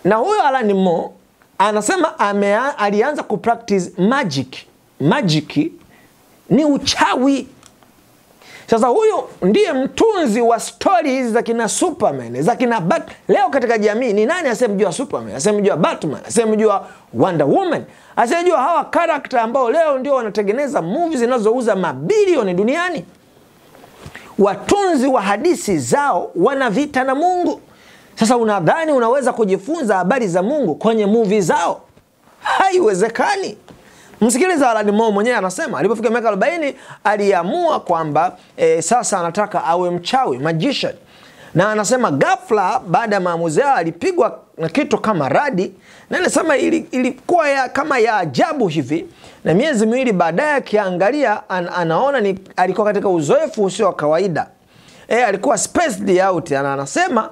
S2: Na huyo Alan Moore anasema alianza kupractice magic. Magic ni uchawi. Sasa huyo ndiye mtunzi wa story hizi za kina Superman, za kina Batman. Leo katika jamii ni nani asemjua Superman, asemjua Batman, asemjua Wonder Woman, asemjua hawa character ambao leo ndio wanatengeneza movies zinazouza mabilioni duniani? Watunzi wa hadithi zao wana vita na Mungu. Sasa unadhani unaweza kujifunza habari za Mungu kwenye movie zao? Haiwezekani. Msikiliza Alan Moore mwenyewe anasema alipofika miaka 40 aliamua kwamba sasa anataka awe mchawi, magician. Na anasema ghafla baada ya maamuzi yao alipigwa na kitu kama radi, na anasema ilikuwa kama ya ajabu hivi, na miezi miwili baadaye akiangalia anaona alikuwa katika uzoefu usio wa kawaida. Alikuwa spaced out. Anasema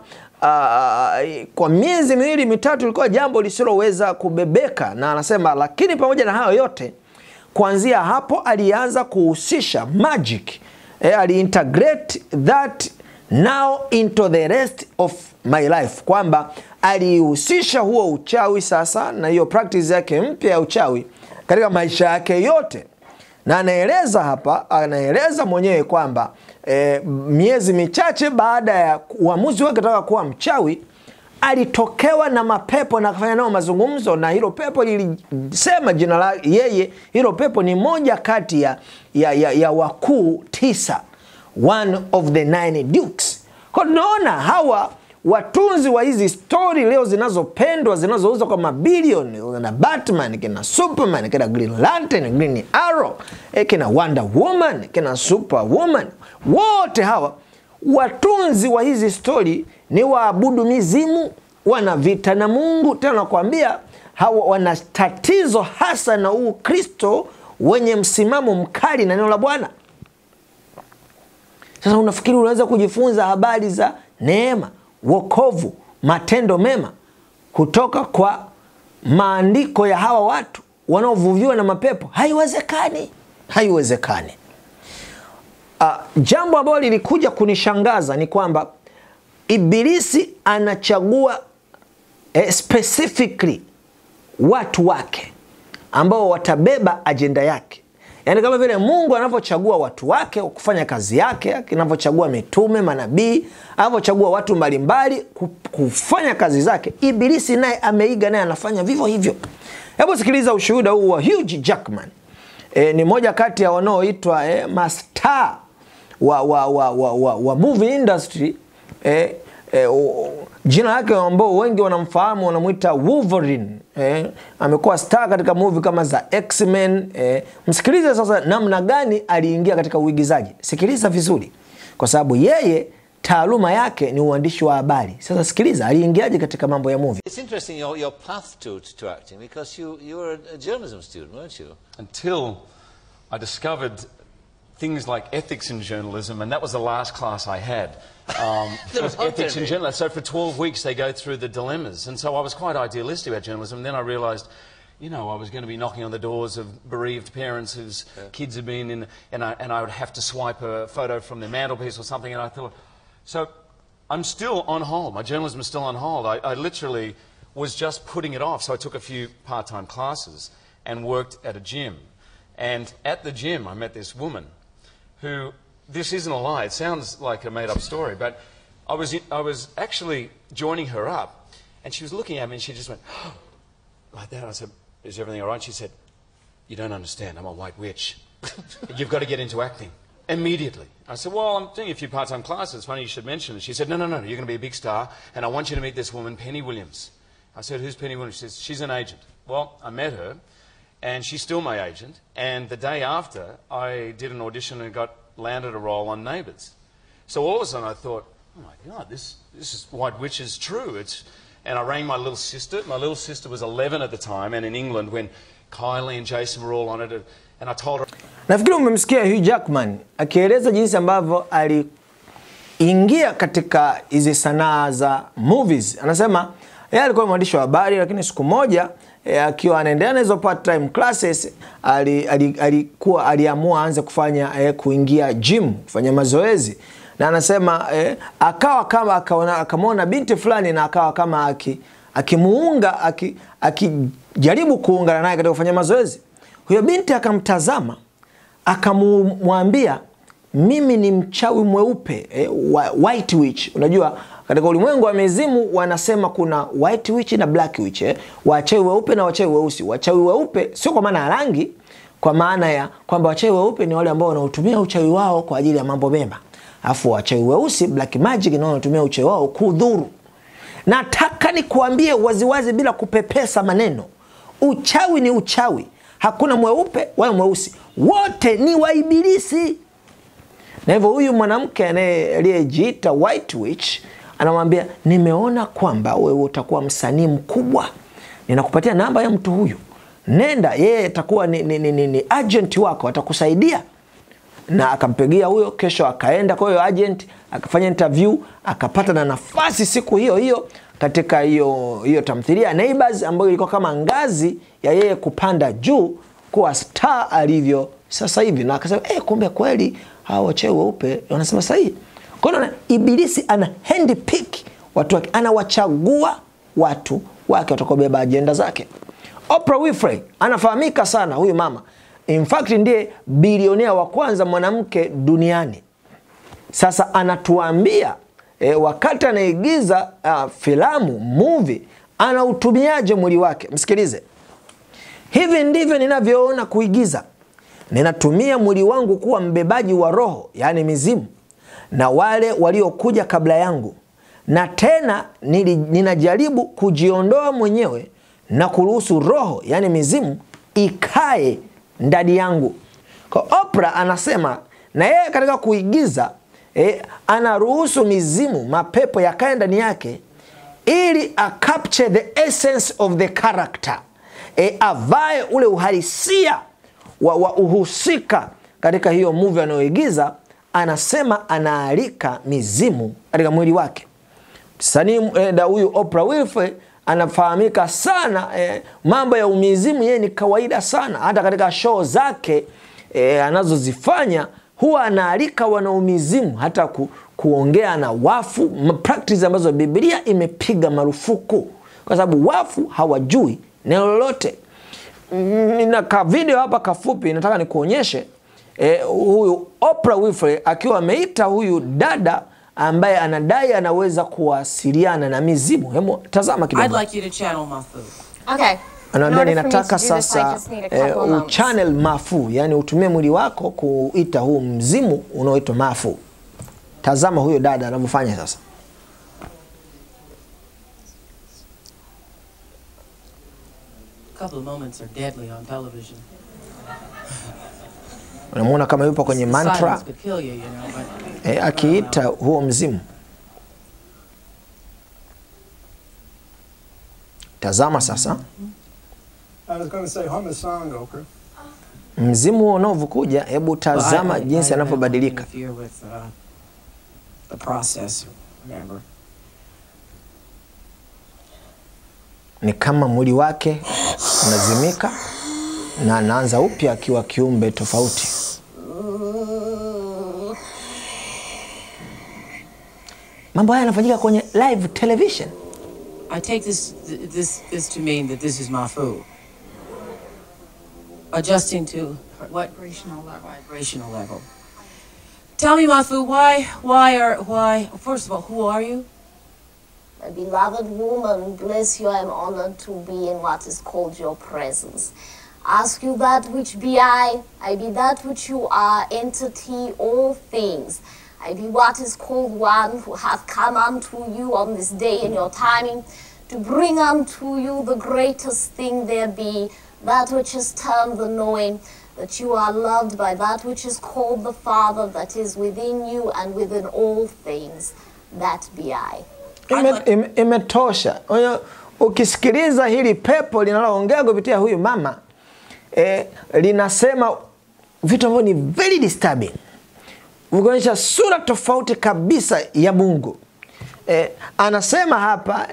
S2: kwa miezi miwili mitatu ilikuwa jambo lisiloweza kubebeka, na anasema lakini pamoja na hayo yote, kuanzia hapo alianza kuhusisha magic. Aliintegrate that now into the rest of my life, kwamba alihusisha huo uchawi sasa na hiyo practice yake mpya ya uchawi katika maisha yake yote. Na anaeleza hapa, anaeleza mwenyewe kwamba miezi michache baada ya uamuzi wake kutaka kuwa mchawi, alitokewa na mapepo na kufanya nao mazungumzo, na hilo pepo lilisema jina la yeye. Hilo pepo ni moja kati ya wakuu 9, one of the 9 dukes. Kwa tunaona hawa watunzi wa hizi story leo zinazopendwa, zinazouzwa kwa mabilioni, na Batman, kina Superman, kina Green Lantern, Green Arrow, kina Wonder Woman, kina Superwoman, wote hawa watunzi wa hizi story ni waabudu mizimu, wana vita na Mungu. Tena nakwambia hawa wana tatizo hasa na Ukristo wenye msimamo mkali na neno la Bwana. Sasa unafikiri unaweza kujifunza habari za neema, wokovu, matendo mema kutoka kwa maandiko ya hawa watu wanaovuviwa na mapepo? Haiwezekani. Haiwezekani. Jambo ambalo lilikuja kunishangaza ni kwamba Ibilisi anachagua specifically watu wake ambao watabeba agenda yake. Yaani kama vile Mungu anavyochagua watu wake kufanya kazi yake, anavyochagua mitume, manabii, anavyochagua watu mbalimbali kufanya kazi zake, Ibilisi naye ameiga, naye anafanya vivyo hivyo. Hebu sikiliza ushuhuda huu wa Hugh Jackman. Ni moja kati ya wanaoitwa mastaa wa movie industry. Jina lake ambao wengi wanamfahamu wanamuita Wolverine. Amekuwa star katika movie kama za X-Men. Msikilize sasa namna gani aliingia katika uigizaji. Sikiliza vizuri, kwa sababu yeye taaluma yake ni uandishi wa habari. Sasa sikiliza aliingiaje katika mambo ya movie.
S13: It's interesting your path to acting, because you were a journalism student, weren't you?
S14: Until I discovered things like ethics in journalism, and that was the last class I had. Ethics in journalism. So for 12 weeks they go through the dilemmas, and so I was quite idealistic about journalism. And then I realised, you know, I was going to be knocking on the doors of bereaved parents whose kids had been in, and I would have to swipe a photo from their mantelpiece or something, and I thought, so I'm still on hold. My journalism is still on hold. I literally was just putting it off, so I took a few part-time classes and worked at a gym. And at the gym, I met this woman who, this isn't a lie, it sounds like a made-up story, but I was actually joining her up, and she was looking at me, and she just went, oh, like that. I said, is everything all right? She said, you don't understand, I'm a white witch. You've got to get into acting immediately. I said, well, I'm doing a few part-time classes. It's funny you should mention it. She said, no, you're going to be a big star, and I want you to meet this woman, Penny Williams. I said, who's Penny Williams? She says, she's an agent. Well, I met her, and she's still my agent, and the day after, I did an audition and landed a role on Neighbours. So all of a sudden I thought, oh my God, this is White Witch is true. And I rang my little sister. My little sister was 11 at the time, and in England when Kylie and Jason were all on it, and I told her...
S2: Nafikiri umemsikia Hugh Jackman akieleza jinsi ambavyo aliingia katika hizi sanaa za movies. Anasema yeye alikuwa mwandishi wa habari, lakini siku moja akiwa anaendelea na hizo part-time classes aliamua aanze kufanya kuingia gym, kufanya mazoezi. Na anasema akawa kama akamwona binti fulani na akawa kama akimuunga akijaribu kuungana naye katika kufanya mazoezi. Huyo binti akamtazama, akamwambia, mimi ni mchawi mweupe, white witch. Unajua katika ulimwengu wa mizimu wanasema kuna white witch na black witch, wachawi weupe na wachawi weusi. Wachawi weupe sio kwa maana ya rangi, kwa maana ya kwamba wachawi weupe ni wale ambao wanaotumia uchawi wao kwa ajili ya mambo mema. Afu wachawi weusi, black magic, na wanatumia uchawi wao kudhuru. Nataka nikuambie waziwazi bila kupepesa maneno. Uchawi ni uchawi. Hakuna mweupe wala mweusi. Wote ni waibilisi. Na hivyo huyu mwanamke aliyejiita White Witch anamwambia, nimeona kwamba wewe utakuwa msanii mkubwa. Ninakupatia namba ya mtu huyu. Nenda, yeye atakuwa ni agent wako, atakusaidia. Na akampigia huyo, kesho akaenda kwa hiyo agent, akafanya interview, akapata na nafasi siku hiyo hiyo katika hiyo tamthilia Neighbours, ambayo ilikuwa kama ngazi ya yeye kupanda juu kuwa star alivyo sasa hivi. Na akasema, kumbe kweli hao wachawi weupe wanasema sahihi. Kwa hiyo ibilisi ana handpick watu wake, anawachagua watu wake watakobeba agenda zake. Oprah Winfrey anafahamika sana huyu mama. In fact ndiye bilionea wa kwanza mwanamke duniani. Sasa anatuambia wakati anaigiza filamu, movie, anautumiaje mwili wake. Msikilize. Hivi ndivyo ninavyoona kuigiza. Ninatumia mwili wangu kuwa mbebaji wa roho, yani mizimu, na wale waliokuja kabla yangu. Na tena ninajaribu kujiondoa mwenyewe na kuruhusu roho, yani mizimu, ikae ndani yangu. Kwa Oprah anasema na yeye katika kuigiza anaruhusu mizimu, mapepo yakae ndani yake ili capture the essence of the character. Avae ule uhalisia wa uhusika katika hiyo movie anayoigiza. Anasema anaalika mizimu katika mwili wake. Msanii huyu Oprah Winfrey anafahamika sana, mambo ya umizimu yeye ni kawaida sana. Hata katika show zake anazozifanya huwa anaalika wanaumizimu hata kuongea na wafu, practice ambazo Biblia imepiga marufuku kwa sababu wafu hawajui neno lolote. Nina ka video hapa kafupi nataka nikuonyeshe huyu Oprah Winfrey akiwa ameita huyu dada ambaye anadai anaweza kuwasiliana na mizimu. Hebu tazama kidogo.
S15: I'd like you to channel Mwovu.
S16: Okay.
S2: Anaambia ninataka sasa channel Mwovu, yani utumie mwili wako kuita huu mzimu unaoitwa Mwovu. Tazama huyo dada anavyofanya sasa.
S15: A couple of moments are deadly on television.
S2: Unamuona kama yupo kwenye mantra. Akiita huo mzimu. Tazama sasa.
S17: I was going to say hum a song, Oprah.
S2: Mzimu unaovukuja, hebu tazama jinsi anavyobadilika.
S15: The process, remember.
S2: Ni kama mwili wake unazimika na anaanza upya akiwa kiumbe tofauti. Mambo haya yanafanyika kwenye live television.
S15: I take this to mean that this is Mwovu. Adjusting to what vibrational level. Tell me, Mwovu, why? First of all, who are you?
S16: My beloved woman, bless you, I am honored to be in what is called your presence. Ask you that which be I be that which you are, entity, all things. I be what is called one who hath come unto you on this day in your timing, to bring unto you the greatest thing there be, that which is termed the knowing, that you are loved by that which is called the Father, that is within you and within all things, that be I.
S2: Imetosha. Ukisikiliza hili pepo linaloongea kupitia huyu mama, linasema vitu ambavyo ni very disturbing. Ukionyesha sura tofauti kabisa ya Mungu. Anasema hapa,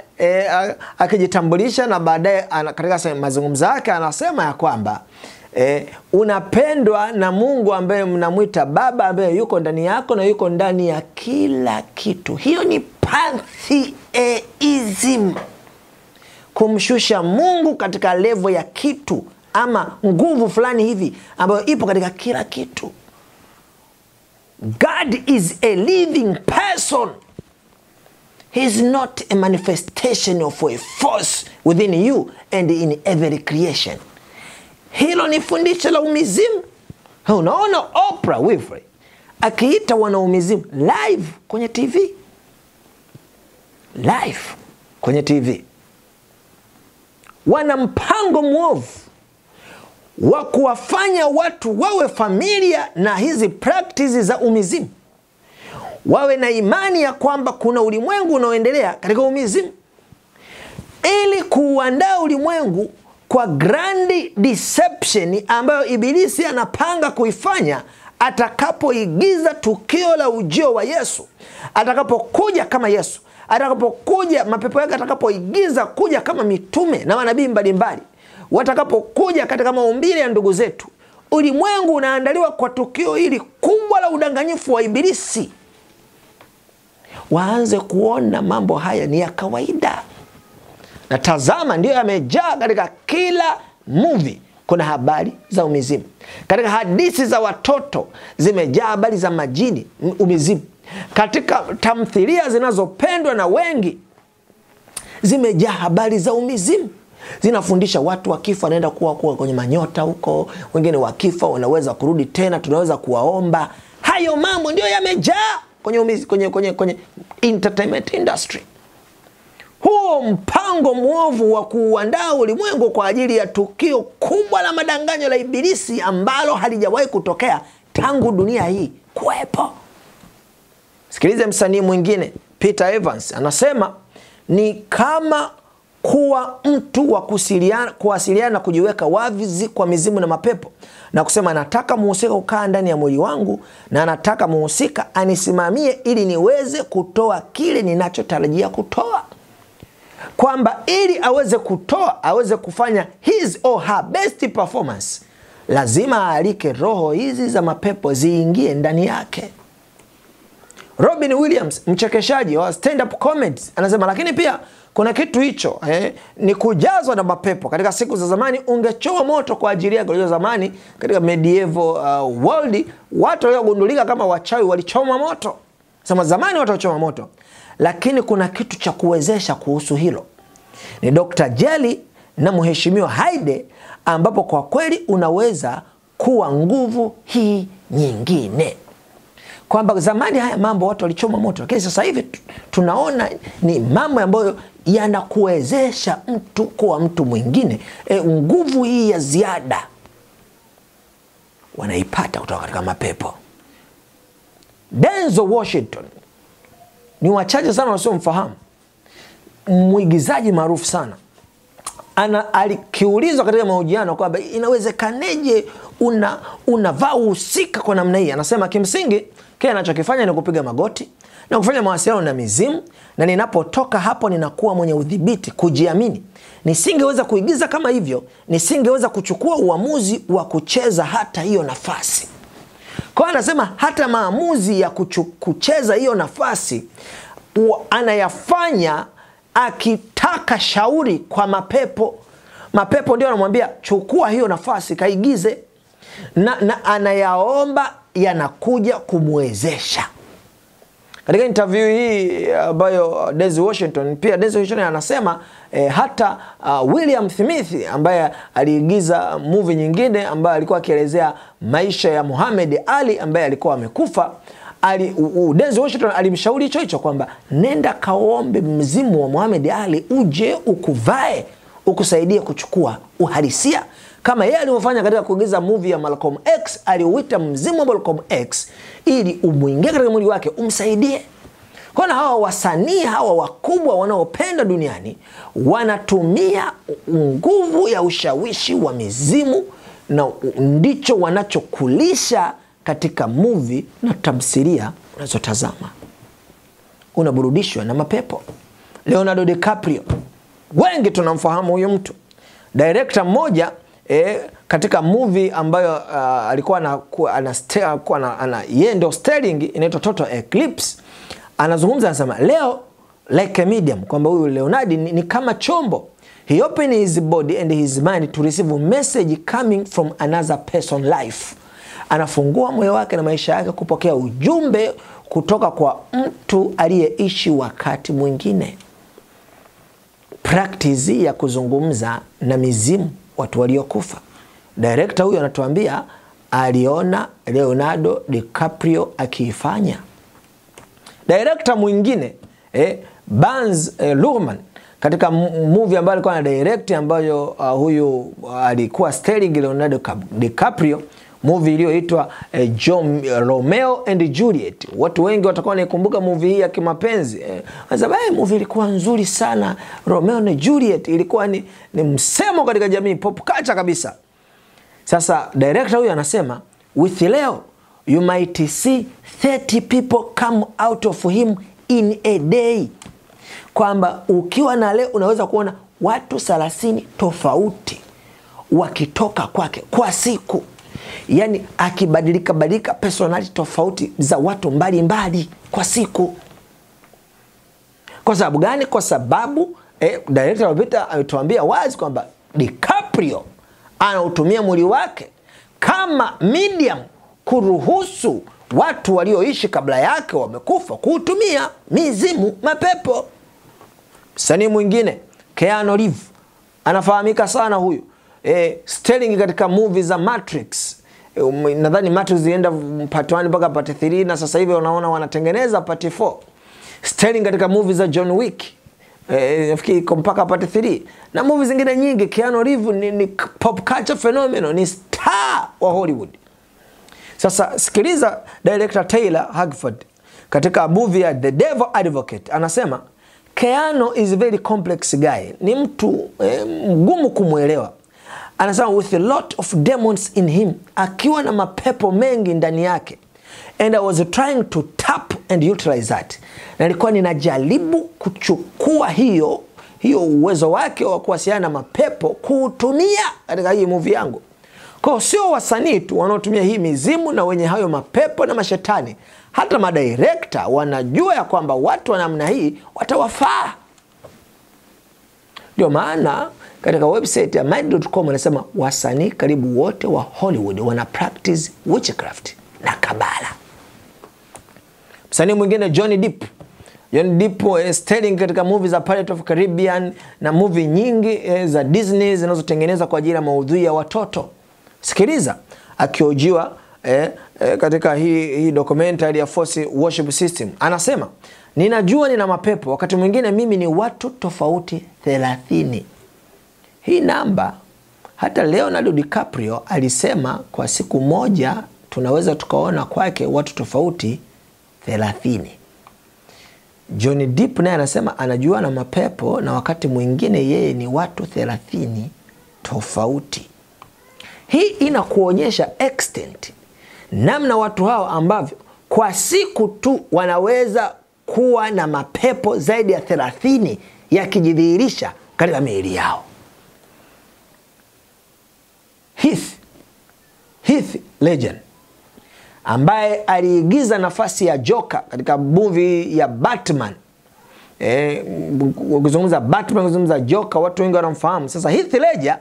S2: akijitambulisha na baadaye katika mazungumzo yake anasema ya kwamba unapendwa na Mungu ambaye mnamuita Baba, ambaye yuko ndani yako na yuko ndani ya kila kitu. Hiyo ni pantheism. Kumshusha Mungu katika level ya kitu ama nguvu fulani hivi ambayo ipo katika kila kitu. God is a living person. He is not a manifestation of a force within you and in every creation. Hilo ni fundisho la umizimu. Unaona Oprah Winfrey akiita wanaumizimu live kwenye TV. Live kwenye TV. Wana mpango mwovu wa kuwafanya watu wawe familia na hizi practices za umizimu. Wawe na imani ya kwamba kuna ulimwengu unaoendelea katika umizimu, ili kuandaa ulimwengu kwa grand deception ambayo ibilisi anapanga kuifanya atakapoigiza tukio la ujio wa Yesu, atakapokuja kama Yesu, atakapokuja mapepo yake, atakapoigiza kuja kama mitume na manabii mbalimbali, watakapokuja katika maumbile ya ndugu zetu. Ulimwengu unaandaliwa kwa tukio hili kubwa la udanganyifu wa ibilisi. Waanze kuona mambo haya ni ya kawaida. Na tazama, ndio yamejaa katika kila movie. Kuna habari za umizimu. Katika hadithi za watoto zimejaa habari za majini, umizimu. Katika tamthilia zinazopendwa na wengi zimejaa habari za umizimu. Zinafundisha watu wakifa wanaenda kuwa kwenye manyota huko, wengine wakifa wanaweza kurudi tena, tunaweza kuwaomba. Hayo mambo ndio yamejaa kwenye entertainment industry. Huo mpango mwovu wa kuandaa ulimwengu kwa ajili ya tukio kubwa la madanganyo la ibilisi ambalo halijawahi kutokea tangu dunia hii kuwepo. Sikilize msanii mwingine, Peter Evans, anasema ni kama kuwa mtu wa kuwasiliana na kujiweka wazi kwa mizimu na mapepo, na kusema nataka muhusika kukaa ndani ya mwili wangu na nataka muhusika anisimamie ili niweze kutoa kile ninachotarajia kutoa. Kwamba ili aweze kutoa, aweze kufanya his or her best performance, lazima aalike roho hizi za mapepo ziingie ndani yake. Robin Williams, mchekeshaji wa stand-up comedies, anasema lakini pia kuna kitu hicho, ni kujazwa na mapepo. Katika siku za zamani ungechoa moto kwa ajili yake. Kwa zamani katika medieval world, watu waliogundulika kama wachawi walichoma moto. Sema zamani watu walichoma moto. Lakini kuna kitu cha kuwezesha kuhusu hilo. Ni Dr. Jelly na mheshimiwa Haide, ambapo kwa kweli unaweza kuwa nguvu hii nyingine. Kwamba zamani haya mambo watu walichoma moto, lakini sasa hivi tunaona ni mambo ambayo yanakuwezesha mtu kuwa mtu mwingine. Nguvu hii ya ziada wanaipata kutoka katika mapepo. Denzel Washington ni wachache sana wasiomfahamu, mwigizaji maarufu sana. Alikiulizwa katika mahojiano kwamba inawezekaneje unavaa uhusika kwa namna hii, anasema kimsingi kile anachokifanya ni kupiga magoti na kufanya mawasiliano na mizimu, na ninapotoka hapo ninakuwa mwenye udhibiti, kujiamini. Nisingeweza kuigiza kama hivyo, nisingeweza kuchukua uamuzi wa kucheza hata hiyo nafasi. Kwa anasema hata maamuzi ya kucheza hiyo nafasi anayafanya akitaka shauri kwa mapepo. Mapepo ndio anamwambia chukua hiyo nafasi kaigize, na anayaomba yanakuja kumwezesha. Katika interview hii ambayo Denzel Washington anasema hata William Smith ambaye aliigiza movie nyingine ambaye alikuwa akielezea maisha ya Muhammad Ali ambaye alikuwa amekufa, Denzel Washington alimshauri hicho kwamba nenda kaombe mzimu wa Muhammad Ali uje ukuvae ukusaidie kuchukua uhalisia kama yeye alivyofanya katika kuigiza movie ya Malcolm X. Aliuita mzimu wa Malcolm X ili umuingie katika mwili wake umsaidie. Kwa hawa wasanii hawa wakubwa wanaopenda duniani wanatumia nguvu ya ushawishi wa mizimu, na ndicho wanachokulisha katika movie na tamthilia unazotazama. Unaburudishwa na mapepo. Leonardo DiCaprio, wengi tunamfahamu huyo mtu. Director mmoja katika movie ambayo alikuwa yeye ndio starring, inaitwa Total Eclipse, anazungumza anasema leo like a medium, kwamba huyu Leonardo ni kama chombo. He opened his body and his mind to receive a message coming from another person life. Anafungua moyo wake na maisha yake kupokea ujumbe kutoka kwa mtu aliyeishi wakati mwingine. Practice ya kuzungumza na mizimu, watu waliokufa. Director huyu anatuambia aliona Leonardo DiCaprio akiifanya. Director mwingine Baz Luhrmann katika movie ambayo alikuwa na direct ambayo huyu alikuwa starring Leonardo DiCaprio, movie iliyoitwa Romeo and Juliet. Watu wengi watakuwa wanaikumbuka movie hii ya kimapenzi. Wanasema movie ilikuwa nzuri sana. Romeo and Juliet ilikuwa ni msemo katika jamii, pop culture kabisa. Sasa director huyu anasema with Leo you might see 30 people come out of him in a day. Kwamba ukiwa na Leo unaweza kuona watu 30 tofauti wakitoka kwake kwa siku. Yani akibadilika personality tofauti za watu mbali kwa siku. Kwa sababu gani? Kwa sababu director Robita ametuambia wazi kwamba DiCaprio anautumia mwili wake kama medium kuruhusu watu walioishi kabla yake wamekufa kuutumia mizimu, mapepo. Msanii mwingine Keanu Reeves anafahamika sana huyu. Sterling katika movie za Matrix. Nadhani Matrix ienda part 1 mpaka part 3 na sasa hivi unaona wanatengeneza part 4. Sterling katika movie za John Wick. Nafikiri mpaka part 3. Na movie zingine nyingi. Keanu Reeves ni pop culture phenomenon, ni star wa Hollywood. Sasa sikiliza director Taylor Hackford katika movie ya The Devil Advocate anasema Keanu is a very complex guy. Ni mtu mgumu kumuelewa. Anasema with a lot of demons in him, akiwa na mapepo mengi ndani yake. And I was trying to tap and utilize that. Na nilikuwa ninajaribu kuchukua hiyo uwezo wake wa kuwasiliana na mapepo kuutumia katika hii movie yangu. Kwa sio wasanii tu wanaotumia hii mizimu na wenye hayo mapepo na mashetani. Hata madirector wanajua ya kwamba watu wa namna hii watawafaa. Ndio maana katika website ya mind.com wanasema wasanii karibu wote wa Hollywood wana practice witchcraft na kabala. Msanii mwingine Johnny Depp starring katika movie za Pirates of Caribbean na movie nyingi za Disney zinazotengeneza kwa ajili ya maudhui ya watoto. Sikiliza akiojiwa katika hii documentary ya Force Worship System. Anasema ninajua nina mapepo, wakati mwingine mimi ni watu tofauti 30. Hii namba hata Leonardo DiCaprio alisema kwa siku moja tunaweza tukaona kwake watu tofauti 30. Johnny Depp naye anasema anajua na mapepo na wakati mwingine yeye ni watu 30 tofauti. Hii inakuonyesha extent namna watu hao ambavyo kwa siku tu wanaweza kuwa na mapepo zaidi ya 30 yakijidhihirisha katika miili yao. Heath Ledger ambaye aliigiza nafasi ya Joker katika movie ya Batman. Ukizungumza Batman, ukizungumza Joker, watu wengi wanamfahamu. Sasa Heath Ledger,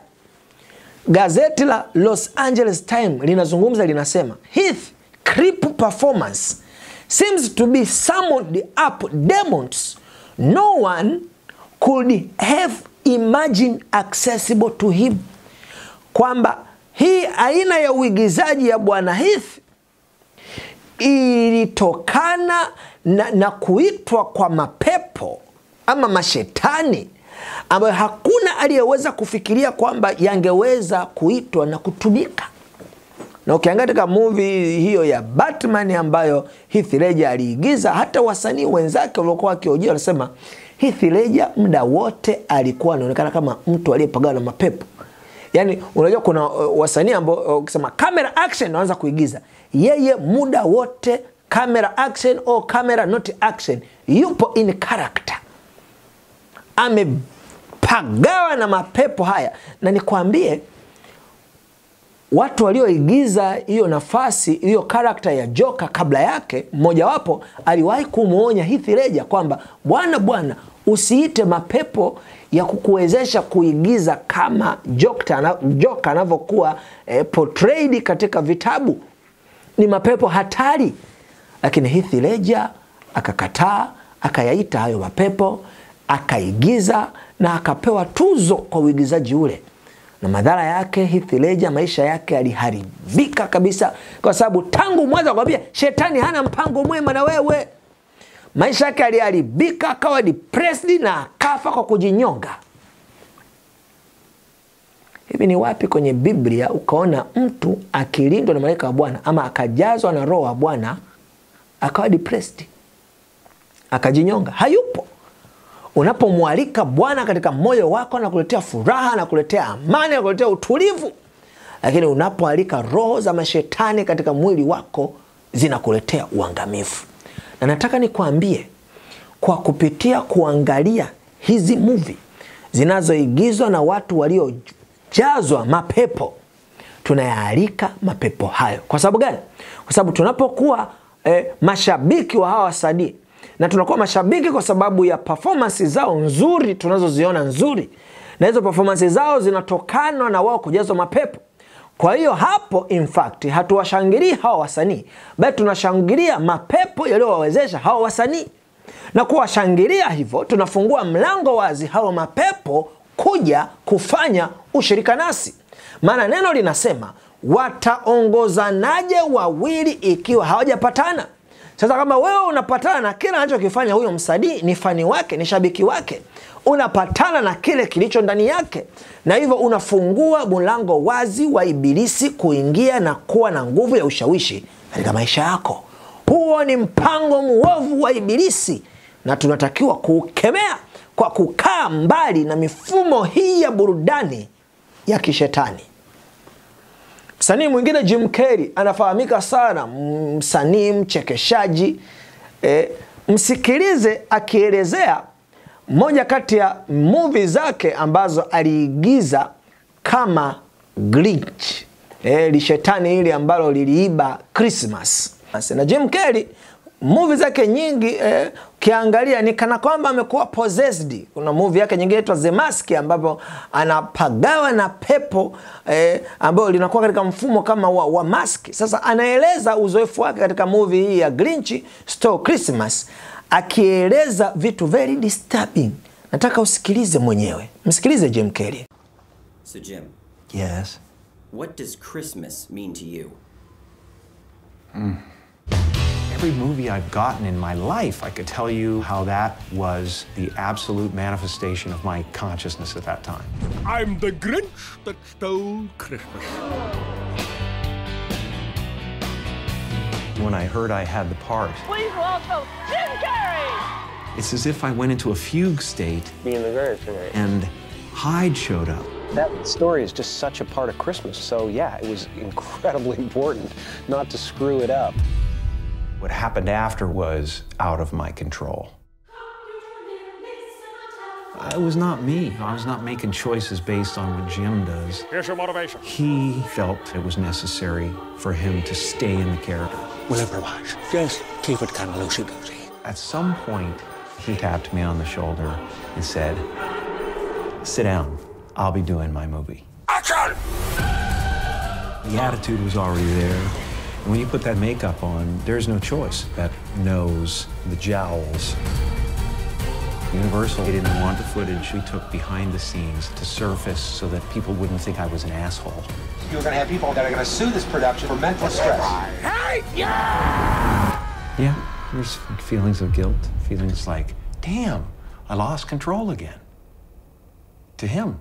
S2: gazeti la Los Angeles Times linazungumza, linasema Heath creep performance seems to be summoned up demons no one could have imagined accessible to him. Kwamba hii aina ya uigizaji ya Bwana Heath ilitokana na kuitwa kwa mapepo ama mashetani ambayo hakuna aliyeweza kufikiria kwamba yangeweza kuitwa na kutumika. Na ukiangalia katika movie hiyo ya Batman ambayo Heath Ledger aliigiza, hata wasanii wenzake waliokuwa wakihojiwa wanasema Heath Ledger muda wote alikuwa anaonekana kama mtu aliyepagawa na mapepo. Yaani unajua kuna wasanii ambao ukisema camera action wanaanza kuigiza, yeye muda wote camera action au camera not action yupo in character. Amepagawa na mapepo haya. Na nikwambie, watu walioigiza hiyo nafasi, hiyo character ya Joker kabla yake, mmoja wapo aliwahi kumuonya Heath Ledger kwamba bwana usiite mapepo ya kukuwezesha kuigiza kama Joker anavyokuwa portrayed katika vitabu. Ni mapepo hatari. Lakini Heath Ledger akakataa, akayaita hayo mapepo, akaigiza na akapewa tuzo kwa uigizaji ule. Na madhara yake, Heath Ledger maisha yake yaliharibika kabisa, kwa sababu tangu mwanzo akwambia shetani hana mpango mwema na wewe. Maisha yake yaliharibika, akawa depressed na akafa kwa kujinyonga. Hivi ni wapi kwenye Biblia ukaona mtu akilindwa na malaika wa Bwana ama akajazwa na roho wa Bwana akawa depressed, akajinyonga? Hayupo. Unapomwalika Bwana katika moyo wako na kuletea furaha na kuletea amani na kuletea utulivu. Lakini unapoalika roho za mashetani katika mwili wako zinakuletea uangamifu. Na nataka nikwambie, kwa kupitia kuangalia hizi movie zinazoigizwa na watu waliojazwa mapepo, tunayaalika mapepo hayo. Kwa sababu gani? Kwa sababu tunapokuwa mashabiki wa hawa wasanii, na tunakuwa mashabiki kwa sababu ya performance zao nzuri tunazoziona nzuri, na hizo performance zao zinatokana na wao kujazwa mapepo. Kwa hiyo hapo in fact hatuwashangilii hawa wasanii, bali tunashangilia mapepo yaliyowawezesha hawa wasanii. Na kuwashangilia hivyo tunafungua mlango wazi hawa mapepo kuja kufanya ushirika nasi. Maana neno linasema wataongozanaje wawili ikiwa hawajapatana? Sasa kama wewe unapatana na kile anachokifanya huyo msanii, ni fani wake, ni shabiki wake, unapatana na kile kilicho ndani yake, na hivyo unafungua mlango wazi wa ibilisi kuingia na kuwa na nguvu ya ushawishi katika maisha yako. Huo ni mpango mwovu wa ibilisi, na tunatakiwa kukemea kwa kukaa mbali na mifumo hii ya burudani ya kishetani. Msanii mwingine Jim Carrey anafahamika sana, msanii mchekeshaji. Msikilize akielezea moja kati ya movie zake ambazo aliigiza kama Grinch, lishetani hili ambalo liliiba Christmas. Na Jim Carrey movie zake nyingi kiangalia ni kana kwamba amekuwa possessed. Kuna movie yake nyingine inaitwa The Mask ambapo anapagawa na pepo ambao linakuwa katika mfumo kama wa mask. Sasa anaeleza uzoefu wake katika movie hii ya Grinch Stole Christmas, akieleza vitu very disturbing. Nataka usikilize mwenyewe. Msikilize Jim Carrey.
S18: So Jim.
S19: Yes.
S18: What does Christmas mean to you?
S19: Every movie I've gotten in my life, I could tell you how that was the absolute manifestation of my consciousness at that time.
S5: I'm the Grinch that stole Christmas.
S19: When I heard I had the part,
S10: Please welcome Jim Carrey!
S19: it's as if I went into a fugue state
S9: Being the Grinch, right?
S19: and Hyde showed up.
S9: That story is just such a part of Christmas, so yeah, it was incredibly important not to screw it up.
S19: What happened after was out of my control. It was not me. I was not making choices based on what Jim does.
S8: Here's your motivation.
S19: He felt it was necessary for him to stay in the character.
S20: We'll improvise. Just keep it kind of loosey-goosey.
S19: At some point, he tapped me on the shoulder and said, "Sit down. I'll be doing my movie."
S20: Action!
S19: The attitude was already there. And when you put that makeup on, there's no choice. That nose, the jowls. Universal didn't want the footage we took behind the scenes to surface so that people wouldn't think I was an asshole.
S21: You're going to have people that are going to sue this production for mental stress.
S20: Hey, yeah!
S19: Yeah, there's feelings of guilt, feelings like, damn, I lost control again. To him.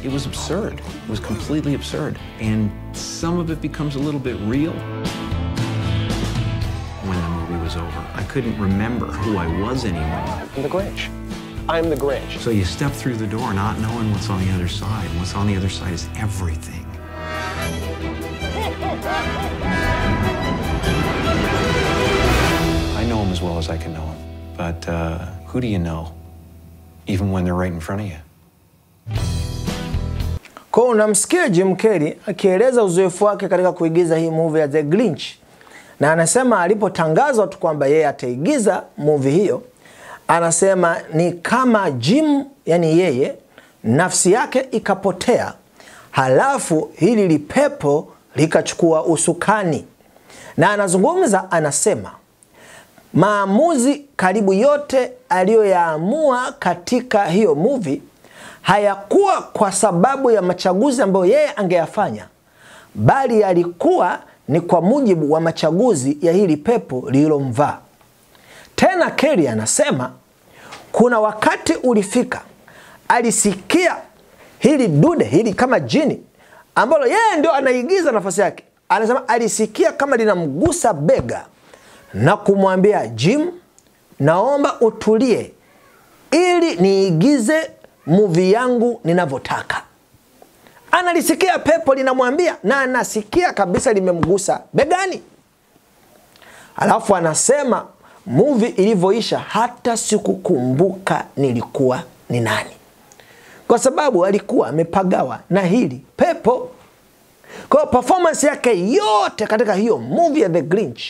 S19: It was absurd. It was completely absurd. And some of it becomes a little bit real. When the movie was over, I couldn't remember who I was anymore.
S9: I'm the Grinch. I'm the Grinch.
S19: So you step through the door not knowing what's on the other side. And what's on the other side is everything. I know him as well as I can know him. But who do you know? Even when they're right in front of you.
S2: Kwa unamsikia Jim Carrey akieleza uzoefu wake katika kuigiza hii movie ya The Grinch. Na anasema alipotangazwa tu kwamba yeye ataigiza movie hiyo, anasema ni kama Jim, yani yeye, nafsi yake ikapotea. Halafu hili lipepo likachukua usukani. Na anazungumza, anasema maamuzi karibu yote aliyoyaamua katika hiyo movie hayakuwa kwa sababu ya machaguzi ambayo yeye angeyafanya, bali yalikuwa ni kwa mujibu wa machaguzi ya hili pepo lililomvaa. Tena Carrey anasema kuna wakati ulifika alisikia hili dude, hili kama jini ambalo yeye ndio anaigiza nafasi yake. Anasema alisikia kama linamgusa bega na kumwambia, Jim, naomba utulie ili niigize movie yangu ninavyotaka. Analisikia pepo linamwambia na anasikia kabisa limemgusa begani. Alafu anasema movie ilivyoisha hata sikukumbuka nilikuwa ni nani. Kwa sababu alikuwa amepagawa na hili pepo. Kwa performance yake yote katika hiyo movie ya The Grinch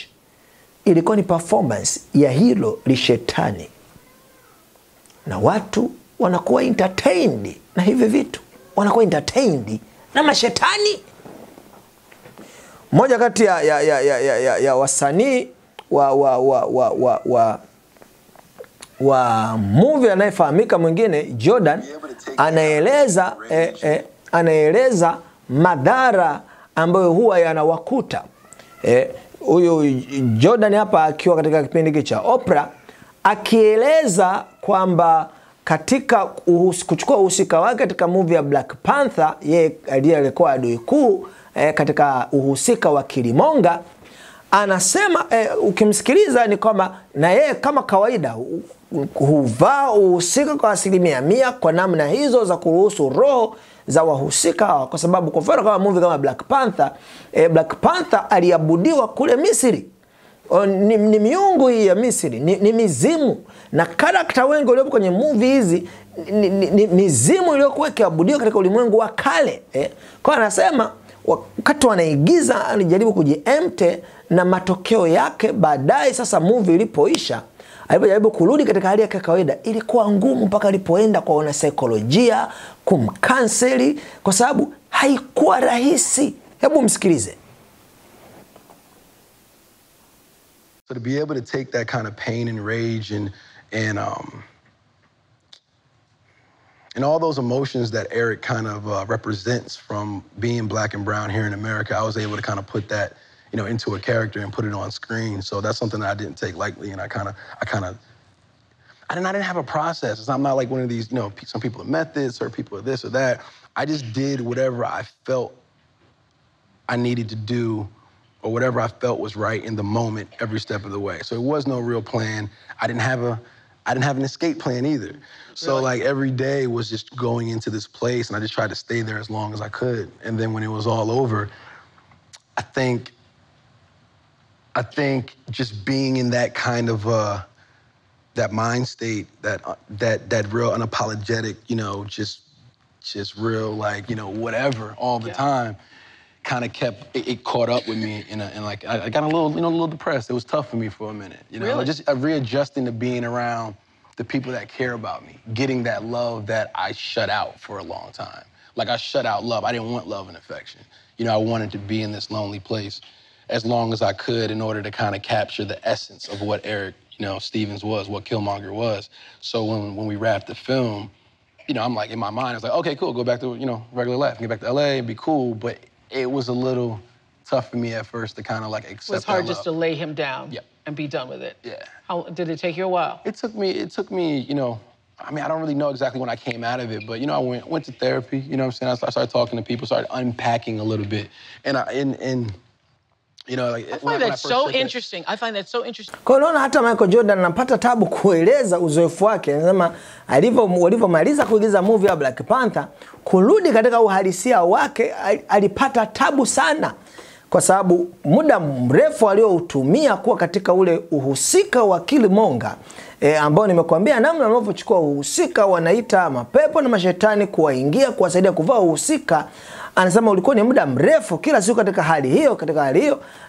S2: ilikuwa ni performance ya hilo lishetani. Na watu wanakuwa entertained na hivi vitu. Wanakuwa entertained na mashetani. Moja kati ya wasanii wa movie anayefahamika mwingine, Jordan, anaeleza madhara ambayo huwa yanawakuta. Huyu Jordan hapa akiwa katika kipindi cha Oprah akieleza kwamba katika kuchukua uhusika wake katika movie ya Black Panther, yeye aliyekuwa adui kuu katika uhusika wa Killmonger, anasema ukimsikiliza ni kwamba na yeye kama kawaida huvaa uhusika kwa 100% kwa namna hizo za kuruhusu roho za wahusika hawa, kwa sababu kwa mfano kama movie kama Black Panther aliabudiwa kule Misri. Ni miungu hii ya Misri, ni mizimu, na karakta wengi waliopo kwenye movie hizi ni mizimu iliyokuwa ikiabudiwa katika ulimwengu wa kale. Kwa anasema wakati wanaigiza alijaribu kujiempte, na matokeo yake baadaye sasa movie ilipoisha, alipojaribu kurudi katika hali yake kawaida, ilikuwa ngumu mpaka alipoenda kwa wana saikolojia kumkanseli, kwa sababu haikuwa rahisi. Hebu msikilize.
S22: So to be able to take that kind of pain and rage and all those emotions that Eric kind of represents from being black and brown here in America, I was able to kind of put that, into a character and put it on screen. So that's something that I didn't take lightly, and I didn't have a process. I'm not like one of these, some people are methods or people are this or that. I just did whatever I felt I needed to do, or whatever I felt was right in the moment every step of the way. So it was no real plan. I didn't have an escape plan either. So like every day was just going into this place, and I just tried to stay there as long as I could. And then when it was all over, I think I think just being in that kind of that mind state, that real unapologetic, you know, just real, like, you know, whatever all the time, kind of kept it caught up with me, and like I got a little depressed. It was tough for me for a minute, you know,
S1: really?
S22: just readjusting to being around the people that care about me, getting that love that I shut out for a long time. Like, I shut out love. I didn't want love and affection. You know, I wanted to be in this lonely place as long as I could in order to kind of capture the essence of what Eric, you know, Stevens was, what Killmonger was. So when we wrapped the film, you know, I'm like, in my mind, I was like, okay, cool, go back to, you know, regular life, get back to LA and be cool. But it was a little tough for me at first to kind of like accept that.
S1: It was hard
S22: love.
S1: just to lay him down and be done with it.
S22: Yeah.
S1: How did it take you a while?
S22: It took me, you know, I mean, I don't really know exactly when I came out of it, but, you know, I went to therapy, you know what I'm saying? I started talking to people, started unpacking a little bit. And you know, like,
S1: I find that so interesting. I find that so interesting.
S2: Kwa unaona hata Michael Jordan anapata tabu kueleza uzoefu wake. Anasema alivyomaliza kuigiza movie ya Black Panther, kurudi katika uhalisia wake alipata tabu sana. Kwa sababu muda mrefu alioutumia kuwa katika ule uhusika wa Killmonger, ambao nimekuambia namna wanavyochukua uhusika, wanaita mapepo na mashetani kuwaingia, kuwasaidia kuvaa uhusika. Anasema ulikuwa ni muda mrefu kila siku katika hali hiyo,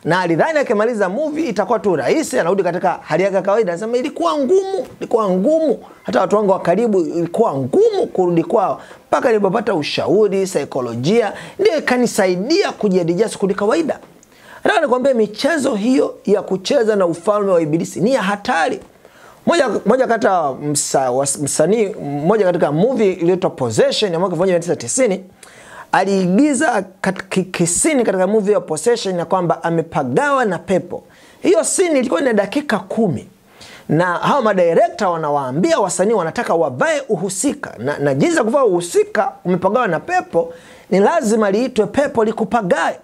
S2: na alidhani akimaliza movie itakuwa tu rahisi, anarudi katika hali yake kawaida. Anasema ilikuwa ngumu. Hata watu wangu wa karibu ilikuwa ngumu kurudi kwao, mpaka nilipopata ushauri, saikolojia, ndio ikanisaidia kujiadjust kurudi kawaida. Nataka nikwambie michezo hiyo ya kucheza na ufalme wa ibilisi ni ya hatari. Moja kata msanii mmoja katika movie iliyoitwa Possession ya mwaka 1990 aliigiza kisini katika movie ya Possession na kwamba amepagawa na pepo. Hiyo scene ilikuwa ina dakika 10. Na hao madirector wanawaambia wasanii wanataka wavae uhusika. Na jinsi ya kuvaa uhusika umepagawa na pepo ni lazima liitwe pepo likupagae.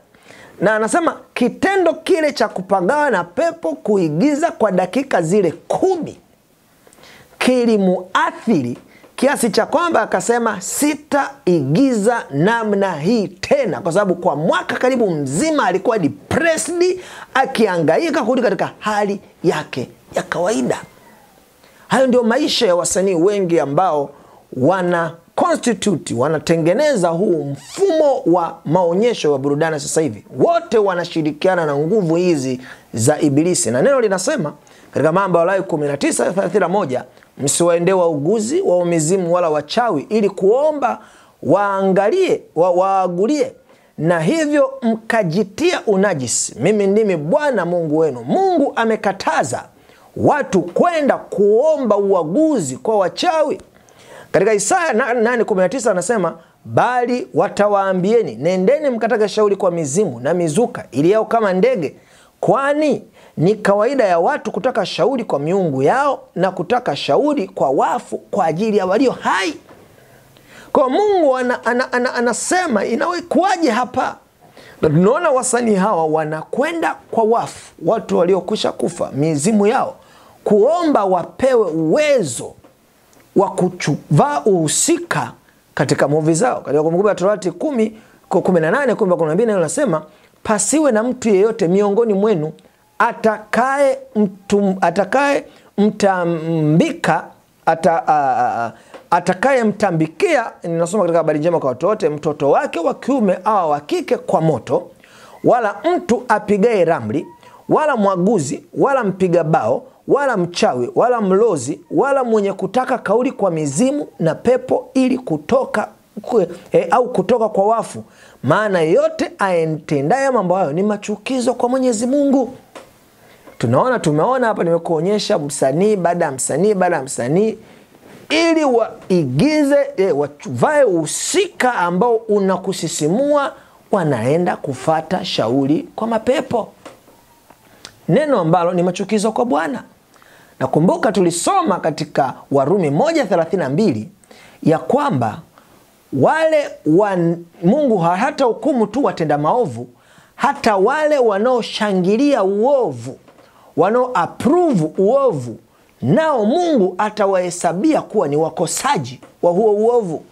S2: Na anasema kitendo kile cha kupagawa na pepo kuigiza kwa dakika zile 10 kilimuathiri kiasi cha kwamba akasema sitaigiza namna hii tena, kwa sababu kwa mwaka karibu mzima alikuwa depressed, akihangaika kurudi katika hali yake ya kawaida. Hayo ndio maisha ya wasanii wengi ambao wanatengeneza huu mfumo wa maonyesho wa burudani sasa hivi. Wote wanashirikiana na nguvu hizi za ibilisi. Na neno linasema katika Mambo ya Walawi 19:31, msiwaendee wauguzi wa mizimu wala wachawi ili kuomba waagulie, na hivyo mkajitia unajisi. Mimi ndimi Bwana Mungu wenu. Mungu amekataza watu kwenda kuomba uaguzi kwa wachawi. Katika Isaya 8:19 anasema, bali watawaambieni, nendeni mkataka shauri kwa mizimu na mizuka iliyao kama ndege, kwani ni kawaida ya watu kutaka shauri kwa miungu yao na kutaka shauri kwa wafu kwa ajili ya walio hai. Kwa Mungu anasema inawekuaje hapa? Na tunaona wasanii hawa wanakwenda kwa wafu, watu waliokwisha kufa, mizimu yao, kuomba wapewe uwezo wa kuvaa uhusika katika movie zao. Katika Kumbukumbu la Torati 10:18-12 linasema, pasiwe na mtu yeyote miongoni mwenu atakaye mtambikia, ninasoma katika Habari Njema kwa watu wote, mtoto wake wa kiume au wa kike kwa moto, wala mtu apigaye ramli, wala mwaguzi, wala mpiga bao, wala mchawi, wala mlozi, wala mwenye kutaka kauli kwa mizimu na pepo ili kutoka kwa wafu, maana yote aentendaye mambo hayo ni machukizo kwa Mwenyezi Mungu. Tumeona hapa, nimekuonyesha msanii baada ya msanii ili waigize, wavae uhusika ambao unakusisimua, wanaenda kufata shauri kwa mapepo, neno ambalo ni machukizo kwa Bwana. Nakumbuka tulisoma katika Warumi 1:32 ya kwamba wale Mungu hata hukumu tu watenda maovu, hata wale wanaoshangilia uovu, approve uovu, nao Mungu atawahesabia kuwa ni wakosaji wa huo uovu.